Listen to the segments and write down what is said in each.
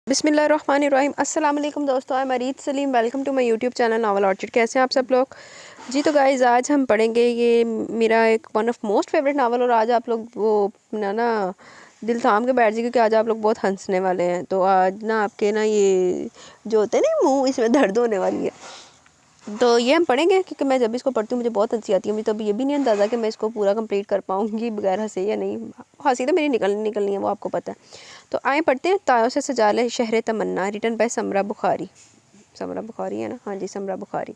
बिस्मिल्लाहिर्रहमानिर्रहीम। अस्सलाम वालेकुम दोस्तों, I am Areed Salim. Welcome to my YouTube channel Novel Orchid. कैसे हैं आप सब लोग? जी तो गाइज़, आज हम पढ़ेंगे ये मेरा एक one of most favourite novel. और आज आप लोग वो ना दिल थाम के बैठ जाइए क्योंकि आज आप लोग बहुत हंसने वाले हैं। तो आज ना आपके ना ये जो होते हैं ना मुँह, इसमें दर्द होने वाली है। तो ये हम पढ़ेंगे क्योंकि मैं जब इसको पढ़ती हूँ मुझे बहुत हंसी आती है। मुझे तो अभी ये भी नहीं अंदाज़ा कि मैं इसको पूरा कंप्लीट कर पाऊँगी बगैर हंसे या नहीं। हंसी तो मेरी निकलनी है, वो आपको पता है। तो आए पढ़ते हैं। तारों से सजा ले शहर तमन्ना, रिटन बाय समरा बुखारी। समरा बुखारी है ना? हाँ जी, समरा बुखारी।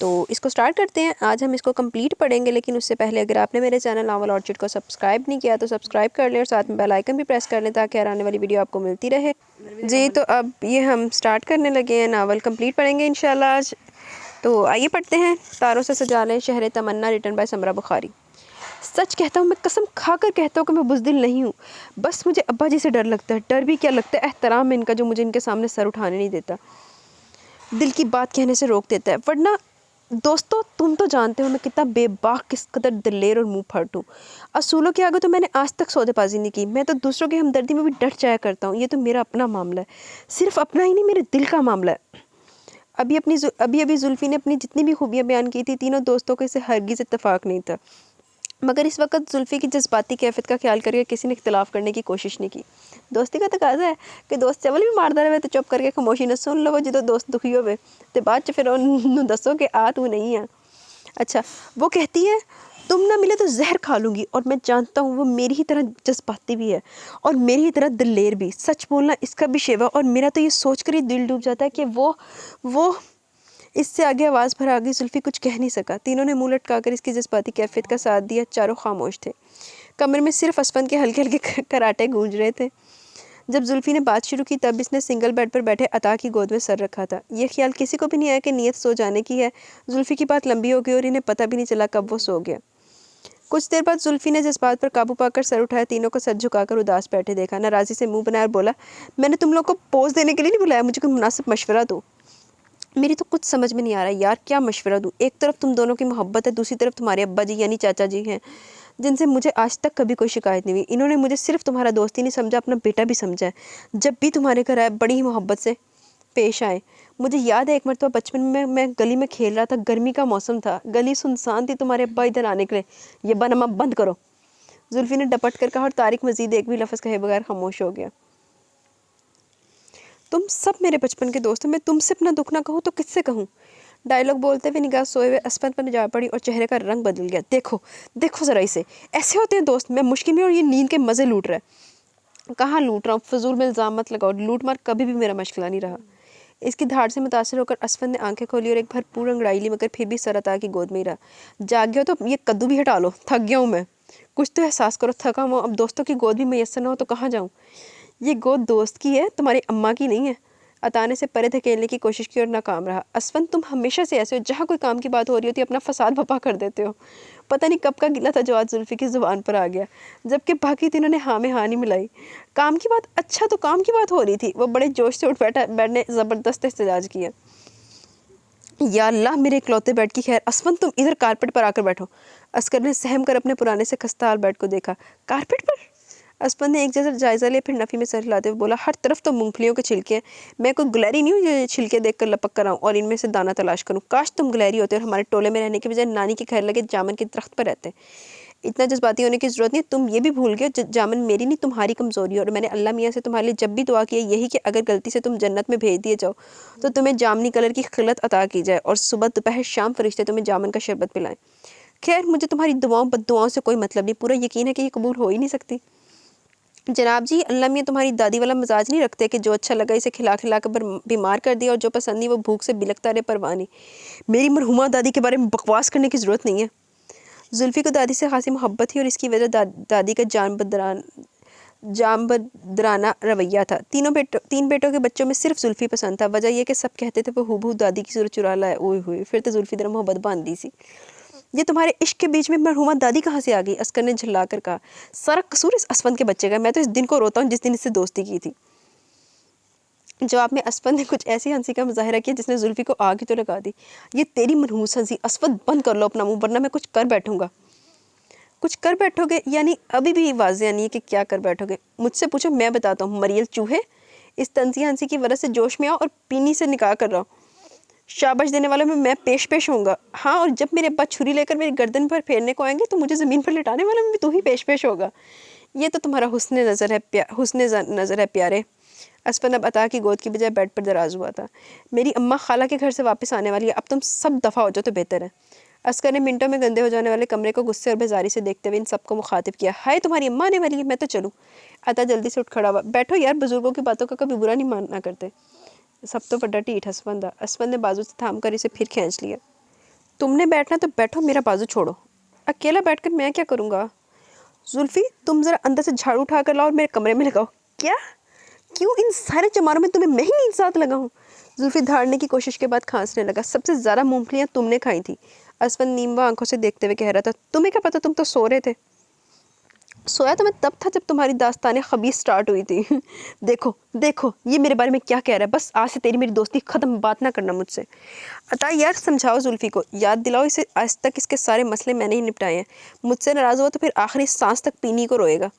तो इसको स्टार्ट करते हैं। आज हम इसको कंप्लीट पढ़ेंगे, लेकिन उससे पहले अगर आपने मेरे चैनल नावल ऑर्चिड को सब्सक्राइब नहीं किया तो सब्सक्राइब कर लें और साथ में बेल आइकन भी प्रेस कर लें ताकि हर आने वाली वीडियो आपको मिलती रहे। जी तो अब ये हम स्टार्ट करने लगे हैं, नावल कंप्लीट पढ़ेंगे इंशाल्लाह आज। तो आइए पढ़ते हैं। तारों से सजा लें शहर तमन्ना, रिटन बाय समरा बुखारी। सच कहता हूँ, मैं कसम खाकर कहता हूँ कि मैं बुज़दिल नहीं हूँ। बस मुझे अब्बा जी से डर लगता है। डर भी क्या लगता है, एहतराम इनका जो मुझे इनके सामने सर उठाने नहीं देता, दिल की बात कहने से रोक देता है। वरना दोस्तों, तुम तो जानते हो मैं कितना बेबाक, किस कदर दिलेर और मुँह फट हूँ। असूलों के आगे तो मैंने आज तक सौदेबाजी नहीं की। मैं तो दूसरों की हमदर्दी में भी डट जाया करता हूँ। ये तो मेरा अपना मामला है, सिर्फ अपना ही नहीं, मेरे दिल का मामला है। अभी जुल्फ़ी ने अपनी जितनी भी खूबियाँ बयान की थी, तीनों दोस्तों को इससे हरगिज़ इत्तेफाक नहीं था। मगर इस वक्त जुल्फ़ी की जज्बाती कैफियत का ख्याल करके किसी ने इख्तिलाफ़ करने की कोशिश नहीं की। दोस्ती का तकाज़ा है कि दोस्त चवल भी मारदा रहे तो चुप करके खामोशी न सुन लो। जो दोस्त दुखी होवे तो बाद फिर उन्होंने दसो कि आ तू नहीं है। अच्छा, वो कहती है तुम ना मिले तो जहर खा लूँगी। और मैं जानता हूँ वो मेरी ही तरह जज्बाती भी है और मेरी ही तरह दिलेर भी। सच बोलना इसका भी शेवा। और मेरा तो ये सोच कर ही दिल डूब जाता है कि वो इससे आगे आवाज़ भर आ गई। जुल्फ़ी कुछ कह नहीं सका। तीनों ने मुँह लटकाकर इसकी जज्बाती कैफियत का साथ दिया। चारों खामोश थे। कमरे में सिर्फ असफन के हल्के हल्के कराटे गूंज रहे थे। जब जुल्फ़ी ने बात शुरू की तब इसने सिंगल बेड पर बैठे अता की गोद में सर रखा था। यह ख्याल किसी को भी नहीं आया कि नीयत सो जाने की है। जुल्फ़ी की बात लंबी हो गई और इन्हें पता भी नहीं चला कब वो सो गया। कुछ देर बाद जुल्फ़ी ने जज्बात पर काबू पाकर सर उठाया। तीनों को सर झुकाकर उदास बैठे देखा। नाराज़ी से मुंह बनाया और बोला, मैंने तुम लोग को पोज देने के लिए नहीं बुलाया, मुझे कोई मुनासिब मशवरा दो। मेरी तो कुछ समझ में नहीं आ रहा यार, क्या मशवरा दूँ। एक तरफ तुम दोनों की मोहब्बत है, दूसरी तरफ तुम्हारे अब्बा जी यानी चाचा जी हैं जिनसे मुझे आज तक कभी कोई शिकायत नहीं हुई। इन्होंने मुझे सिर्फ तुम्हारा दोस्त ही नहीं समझा, अपना बेटा भी समझा है। जब भी तुम्हारे घर आए बड़ी ही मोहब्बत से पेश आए। मुझे याद है एक मरतबा बचपन में मैं गली में खेल रहा था, गर्मी का मौसम था, गली सुनसान थी, तुम्हारे अब्बा इधर आने के लिए। ये बनमा बंद करो, जुल्फ़ी ने डपट कर कहा और तारिक मजीद एक भी लफ्ज़ कहे बगैर खामोश हो गया। तुम सब मेरे बचपन के दोस्त हो, मैं तुमसे अपना दुख ना कहूँ तो किससे कहूँ। डायलॉग बोलते हुए निगाह सोए हुए असफन पर जा पड़ी और चेहरे का रंग बदल गया। देखो देखो ज़रा इसे, ऐसे होते हैं दोस्त। मैं मुश्किल में और ये नींद के मज़े लूट रहा है। कहाँ लूट रहा हूँ, फजूल में इल्ज़ाम मत लगाओ। लूट मार कभी भी मेरा मशगला नहीं रहा। इसकी धाड़ से मुतासर होकर असफन ने आंखें खोली और एक भरपूर अंगड़ाई ली, मगर फिर भी सर अता की गोद में ही रहा। जाग गया तो ये कद्दू भी हटा लो, थक गया हूँ मैं। कुछ तो एहसास करो, थका हुआ। अब दोस्तों की गोद भी मैसर ना हो तो कहाँ जाऊँ। ये गोद दोस्त की है, तुम्हारी अम्मा की नहीं है। अताने से परे धकेलने की कोशिश की और नाकाम रहा। असफन, तुम हमेशा से ऐसे हो, जहाँ कोई काम की बात हो रही होती है अपना फसाद बपा कर देते हो। पता नहीं कब का गिला था जो आज जुल्फ़ी की ज़ुबान पर आ गया, जबकि बाकी तीनों ने हाँ में हाँ नहीं मिलाई। काम की बात? अच्छा, तो काम की बात हो रही थी। वो बड़े जोश से उठ बैठा। बेड ने ज़बरदस्त एहतजाज किया। या अल्लाह, मेरे इकलौते बेड की खैर। असफन, तुम इधर कारपेट पर आकर बैठो। अस्कर ने सहम कर अपने पुराने से खस्ता हाल बेड को देखा। कारपेट पर? असफन ने एक जैसा जायज़ा लिया, फिर नफ़ी में सर हिलाते हुए बोला, हर तरफ तो मूंगफलियों के छिलके हैं। मैं कोई गुलहरी नहीं हूँ जो ये छिलके देखकर लपक कर आऊँ और इनमें से दाना तलाश करूँ। काश तुम गुलहरी होते और हमारे टोले में रहने के बजाय नानी के घर लगे जामन के दरख्त पर रहते। इतना जज्बाती होने की ज़रूरत नहीं। तुम ये भी भूल गए जामन मेरी नहीं तुम्हारी कमज़ोरी है। और मैंने अल्लाह मियाँ से तुम्हारे लिए जब भी दुआ की है यही कि अगर गलती से तुम जन्नत में भेज दिए जाओ तो तुम्हें जामनी कलर की खिलत अता की जाए और सुबह दोपहर शाम फरिश्ते तुम्हें जामन का शरबत पिलाएं। खैर, मुझे तुम्हारी दुआओं बद्दुआओं से कोई मतलब नहीं। पूरा यकीन है कि ये कबूल हो ही नहीं सकती। जनाब जी, अल्लाह मियाँ तुम्हारी दादी वाला मिजाज नहीं रखते कि जो अच्छा लगा इसे खिला खिला कर बीमार कर दिया और जो पसंद नहीं वो भूख से बिलखता रहे, परवाह नहीं। मेरी मरहुमा दादी के बारे में बकवास करने की ज़रूरत नहीं है। जुल्फ़ी को दादी से खासी मोहब्बत थी और इसकी वजह दादी का जानबदराना रवैया था। तीन बेटों के बच्चों में सिर्फ जुल्फ़ी पसंद था। वजह यह कि सब कहते थे वो हूबहू दादी की सूरत चुरा लाए। ओए हुए, फिर तो जुल्फ़ी तरह मोहब्बत बांध दी सी। ये तुम्हारे इश्क के बीच में मरहुमा दादी कहाँ से आ गई? अस्कर ने झल्ला कर कहा। सारा कसूर इस असफंद के बच्चे का। मैं तो इस दिन को रोता हूँ जिस दिन इससे दोस्ती की थी। जवाब में असफंद ने कुछ ऐसी हंसी का मुजाहिरा किया जिसने जुल्फ़ी को आग ही तो लगा दी। ये तेरी मनहूस हंसी। असफंद, बंद कर लो अपना मुंह, वरना मैं कुछ कर बैठूंगा। कुछ कर बैठोगे यानी? अभी भी वाज़ेह नहीं है कि क्या कर बैठोगे। मुझसे पूछो, मैं बताता हूँ। मरियल चूहे, इस तंजी हंसी की वजह से जोश में आओ और पीनी से निकाह कर रहा हूँ। शाबाश देने वालों में मैं पेश होऊंगा। हाँ, और जब मेरे अब्बा छुरी लेकर मेरी गर्दन पर फेरने को आएंगे तो मुझे ज़मीन पर लिटाने वालों में भी तू ही पेश होगा। ये तो तुम्हारा हुस्न नज़र है प्यारे। असफन अब अता की गोद की बजाय बेड पर दराज हुआ था। मेरी अम्मा खाला के घर से वापस आने वाली है, अब तुम सब दफ़ा हो जाओ तो बेहतर है। अस्कर ने मिनटों में गंदे हो जाने वाले कमरे को गुस्से और बेजारी से देखते हुए इन सबको मुखातिब किया। हाय, तुम्हारी अम्मा आने वाली है, मैं तो चलूँ। अता जल्दी से उठ खड़ा हुआ। बैठो यार, बुजुर्गों की बातों का कभी बुरा नहीं मानना करते। सब तो बड़ा ढीठ असफन था। असफन ने बाजू से थाम कर इसे फिर खींच लिया। तुमने बैठना तो बैठो, मेरा बाजू छोड़ो। अकेला बैठकर मैं क्या करूँगा? जुल्फ़ी, तुम ज़रा अंदर से झाड़ू उठा कर लाओ और मेरे कमरे में लगाओ। क्या? क्यों इन सारे चमारों में तुम्हें मैं ही नहीं साथ लगा हूँ? जुल्फ़ी धाड़ने की कोशिश के बाद खांसने लगा। सबसे ज़्यादा मूंगफलियाँ तुमने खाई थी। असफन नीमवा आंखों से देखते हुए कह रहा था। तुम्हें क्या पता, तुम तो सो रहे थे। सोया तो मैं तब था जब तुम्हारी दास्तान खबीस स्टार्ट हुई थी। देखो देखो, ये मेरे बारे में क्या कह रहा है। बस आज से तेरी मेरी दोस्ती ख़त्म, बात ना करना मुझसे। अता यार, समझाओ जुल्फ़ी को, याद दिलाओ इसे, आज तक इसके सारे मसले मैंने ही निपटाए हैं। मुझसे नाराज़ हुआ तो फिर आखिरी सांस तक पीनी को रोएगा।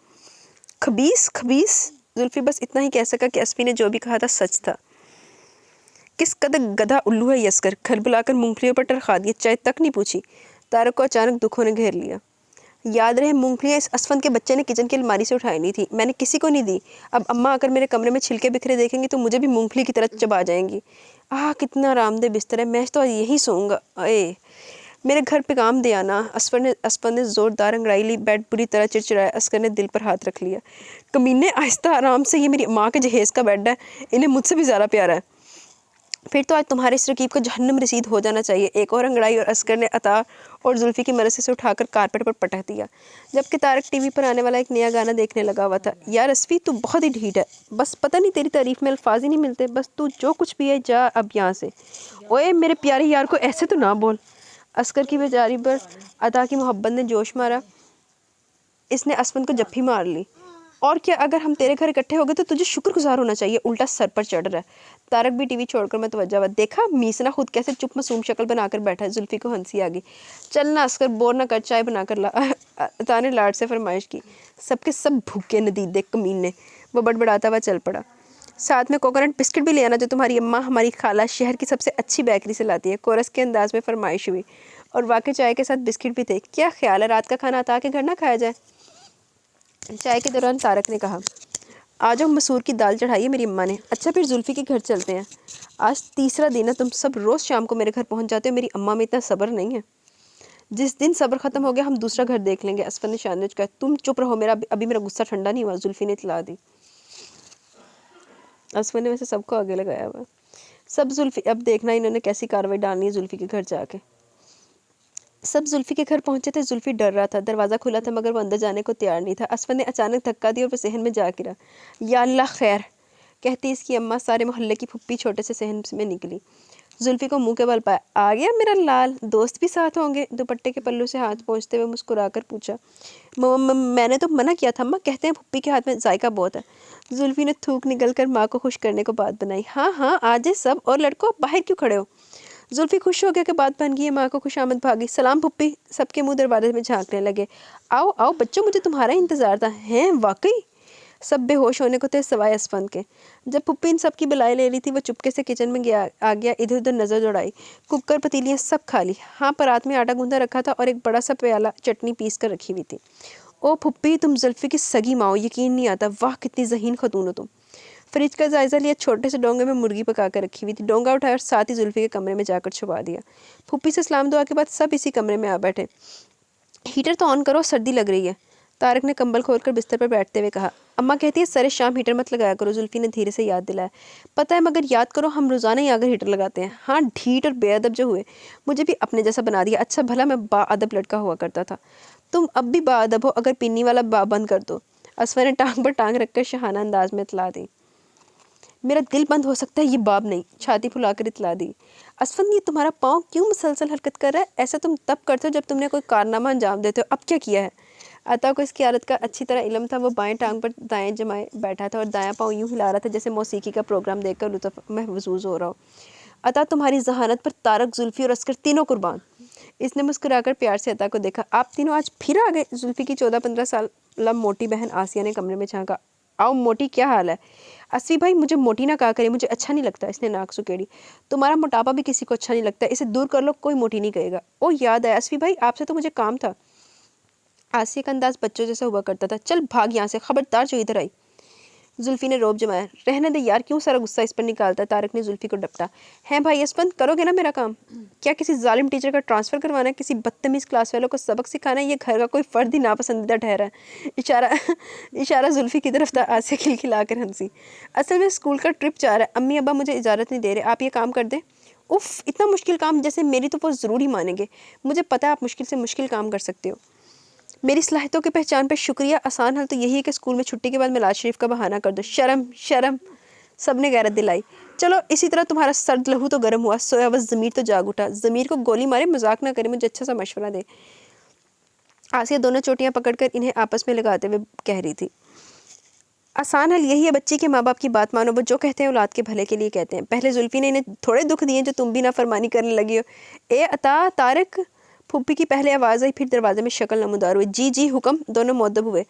खबीस खबीस। जुल्फ़ी बस इतना ही कह सका कि असफ़ी ने जो भी कहा था सच था। किस कदर गधा उल्लू है यसकर, घर बुलाकर मूंगफलियों पर टरखा दिया, चाय तक नहीं पूछी। तारक को अचानक दुखों ने घेर लिया। याद रहे, मूंगफलियाँ इस असफन के बच्चे ने किचन की अलमारी से उठाई नहीं थी, मैंने किसी को नहीं दी। अब अम्मा आकर मेरे कमरे में छिलके बिखरे देखेंगी तो मुझे भी मूंगफली की तरह चबा जाएंगी। कितना आरामदेह बिस्तर है, मैं तो आज यही सोऊंगा। अये, मेरे घर पे काम दे आना। असफन ने ज़ोरदार अंगड़ाई ली। बेड बुरी तरह चिड़चिड़ाया। अस्कर ने दिल पर हाथ रख लिया। कमीने, आहिस्ता आराम से, ये मेरी माँ के जहेज़ का बेड है, इन्हें मुझसे भी ज़्यादा प्यारा है। फिर तो आज तुम्हारे इस रकीब को जहन्नम रसीद हो जाना चाहिए। एक और अंगड़ाई और अस्कर ने अता और जुल्फ़ी की मदद से उठाकर कारपेट पर पटक दिया। जबकि तारक टीवी पर आने वाला एक नया गाना देखने लगा हुआ था। यार असफ़ी, तू बहुत ही ढीठ है, बस पता नहीं तेरी तारीफ़ में अल्फाज ही नहीं मिलते। बस तू जो कुछ भी है, जा अब यहाँ से। ओए मेरे प्यारे यार को ऐसे तो ना बोल। अस्कर की बेजारी पर अता की मोहब्बत ने जोश मारा। इसने असफन को जप्फी मार ली। और क्या, अगर हम तेरे घर इकट्ठे हो गए तो तुझे शुक्रगुजार होना चाहिए, उल्टा सर पर चढ़ रहा है। तारक भी टीवी छोड़कर मतवज्जा हुआ। देखा, मीसना खुद कैसे चुप मासूम शक्ल बनाकर बैठा है। जुल्फ़ी को हंसी आ गई। चलना अस्कर, बोर ना कर, चाय बनाकर ला। अता ने लाड से फरमाइश की। सबके सब भूखे नदीदे कमीने। वो बड़बड़ाता हुआ चल पड़ा। साथ में कोकोनट बिस्किट भी ले आना, जो तुम्हारी अम्मा हमारी खाला शहर की सबसे अच्छी बेकरी से लाती है। कोरस के अंदाज में फरमाइश हुई। और वाकई चाय के साथ बिस्किट भी थे। क्या ख्याल है, रात का खाना अता के घर ना खाया जाए? चाय के दौरान तारक ने कहा, आज हम मसूर की दाल चढ़ाई है मेरी अम्मा ने। अच्छा, फिर जुल्फ़ी के घर चलते हैं। आज तीसरा दिन है, तुम सब रोज़ शाम को मेरे घर पहुंच जाते हो। मेरी अम्मा में इतना सब्र नहीं है। जिस दिन सब्र ख़त्म हो गया हम दूसरा घर देख लेंगे। असफर ने शानदार कहा। तुम चुप रहो, अभी मेरा गुस्सा ठंडा नहीं हुआ। जुल्फ़ी ने इतला दी। असफर ने वैसे सबको आगे लगाया हुआ। सब जुल्फ़ी, अब देखना इन्होंने कैसी कार्रवाई डालनी है जुल्फ़ी के घर जाके। सब जुल्फ़ी के घर पहुंचे थे। जुल्फ़ी डर रहा था। दरवाज़ा खुला था मगर वो अंदर जाने को तैयार नहीं था। असफर ने अचानक धक्का दिया और वो सहन में जा गिरा। या अल्लाह खैर, कहती इसकी अम्मा सारे मोहल्ले की फुप्पी छोटे से सहन में निकली। जुल्फ़ी को मुंह के बल पाया। आ गया मेरा लाल, दोस्त भी साथ होंगे? दुपट्टे के पल्लू से हाथ पहुँचते हुए मुस्कुराकर पूछा। मैंने तो मना किया था अम्मा, कहते हैं फुप्पी के हाथ में जायका बहुत है। जुल्फ़ी ने थूक निकल कर माँ को खुश करने को बात बनाई। हाँ हाँ, आ जाए सब। और लड़कों, बाहर क्यों खड़े हो? जुल्फ़ी खुश हो गया कि बात बन गई है। माँ को खुशामद भागी। सलाम फुप्पी। सबके मुंह दरवाजे में झांकने लगे। आओ आओ बच्चों, मुझे तुम्हारा इंतज़ार था। हैं वाकई? सब बेहोश होने को थे सिवाय असफन के। जब फुप्पी इन सब की बलाई ले रही थी वो चुपके से किचन में आ गया। इधर उधर नज़र दौड़ाई। कुकर पतीलियाँ सब खाली। हाँ, परात में आटा गूंदा रखा था और एक बड़ा सा प्याला चटनी पीस कर रखी हुई थी। ओ फुप्पी, तुम जुल्फ़ी की सगी माँ हो, यकीन नहीं आता। वाह, कितनी ज़हीन खतून हो तुम। फ्रिज का जायज़ा लिया। छोटे से डोंगे में मुर्गी पका कर रखी हुई थी। डोंगा उठाया और साथ ही जुल्फ़ी के कमरे में जाकर छुपा दिया। फुप्पी से सलाम दुआ के बाद सब इसी कमरे में आ बैठे। हीटर तो ऑन करो, सर्दी लग रही है। तारक ने कंबल खोलकर बिस्तर पर बैठते हुए कहा। अम्मा कहती है सरे शाम हीटर मत लगाया करो। जुल्फ़ी ने धीरे से याद दिलाया। पता है, मगर याद करो, हम रोज़ाना ही आकर हीटर लगाते हैं। हाँ, ढीठ और बेअदब जो हुए, मुझे भी अपने जैसा बना दिया। अच्छा भला मैं बाअदब लड़का हुआ करता था। तुम अब भी बाअदब हो, अगर पिन्नी वाला बा बंद कर दो। असफर ने टांग पर टांग रखकर शहाना अंदाज में इतला दी। मेरा दिल बंद हो सकता है, ये बाब नहीं। छाती फुलाकर इतला दी। असफर, ये तुम्हारा पाँव क्यों मुसलसल हरकत कर रहा है? ऐसा तुम तब करते हो जब तुमने कोई कारनामा अंजाम देते हो। अब क्या किया है? अता को इसकी आदत का अच्छी तरह इल्म था। वो बाएं टांग पर दाएं जमाए बैठा था और दायां पाँव यूं हिला रहा था जैसे मौसीकी का प्रोग्राम देखकर लुत्फ़ महसूस हो रहा हो। अता, तुम्हारी जहानत पर तारक, जुल्फ़ी और अस्कर तीनों कुर्बान। इसने मुस्कुराकर प्यार से अता को देखा। आप तीनों आज फिर आ गए? जुल्फ़ी की 14-15 साल मोटी बहन आसिया ने कमरे में झांका। आओ मोटी, क्या हाल है? असफी भाई मुझे मोटी ना कहा करे, मुझे अच्छा नहीं लगता। इसने नाक सुकेड़ी। तुम्हारा मोटापा भी किसी को अच्छा नहीं लगता, इसे दूर कर लो, कोई मोटी नहीं कहेगा। ओ याद है असफी भाई, आपसे तो मुझे काम था। आसिया का अंदाज बच्चों जैसा हुआ करता था। चल भाग यहाँ से, खबरदार जो इधर आई। जुल्फी ने रोब जमाया। रहने दे यार, क्यों सारा गुस्सा इस पर निकालता है। तारक ने जुल्फी को डपटा। हैं भाई यशवंत, करोगे ना मेरा काम? क्या किसी जालिम टीचर का ट्रांसफ़र करवाना है, किसी बदतमीज़ क्लास वालों को सबक सिखाना है? ये घर का कोई फ़र्द ही नापसंदीदा ठहरा है। इशारा इशारा जुल्फी की तरफ था। आसिया खिलखिला कर हंसी। असल में स्कूल का ट्रिप जा रहा है, अम्मी अब्बा मुझे इजाज़त नहीं दे रहे, आप ये काम कर दें। उफ़, इतना मुश्किल काम जैसे मेरी तो वो ज़रूर ही मानेंगे। मुझे पता है आप मुश्किल से मुश्किल काम कर सकते हो। मेरी सलाहियतों की पहचान पर शुक्रिया। आसान हल तो यही है कि स्कूल में छुट्टी के बाद मिलाद शरीफ का बहाना कर दो। शर्म शर्म। सब ने गैरत दिलाई। चलो इसी तरह तुम्हारा सर्द लहू तो गर्म हुआ, सोया बस ज़मीर तो जाग उठा। ज़मीर को गोली मारे, मजाक ना करे, मुझे अच्छा सा मशवरा दे। आसिया दोनों चोटियाँ पकड़कर इन्हें आपस में लगाते हुए कह रही थी। आसान हल यही है बच्ची के माँ बाप की बात मानो, वो जो कहते हैं औलाद के भले के लिए कहते हैं। पहले जुल्फी ने इन्हें थोड़े दुख दिए जो तुम भी नाफरमानी करने लगी हो। ए अता, तारक। फूफी की पहले आवाज़ आई, फिर दरवाजे में शक्ल नमूदार हुई। जी जी हुक्म। दोनों मुअद्दब हुए।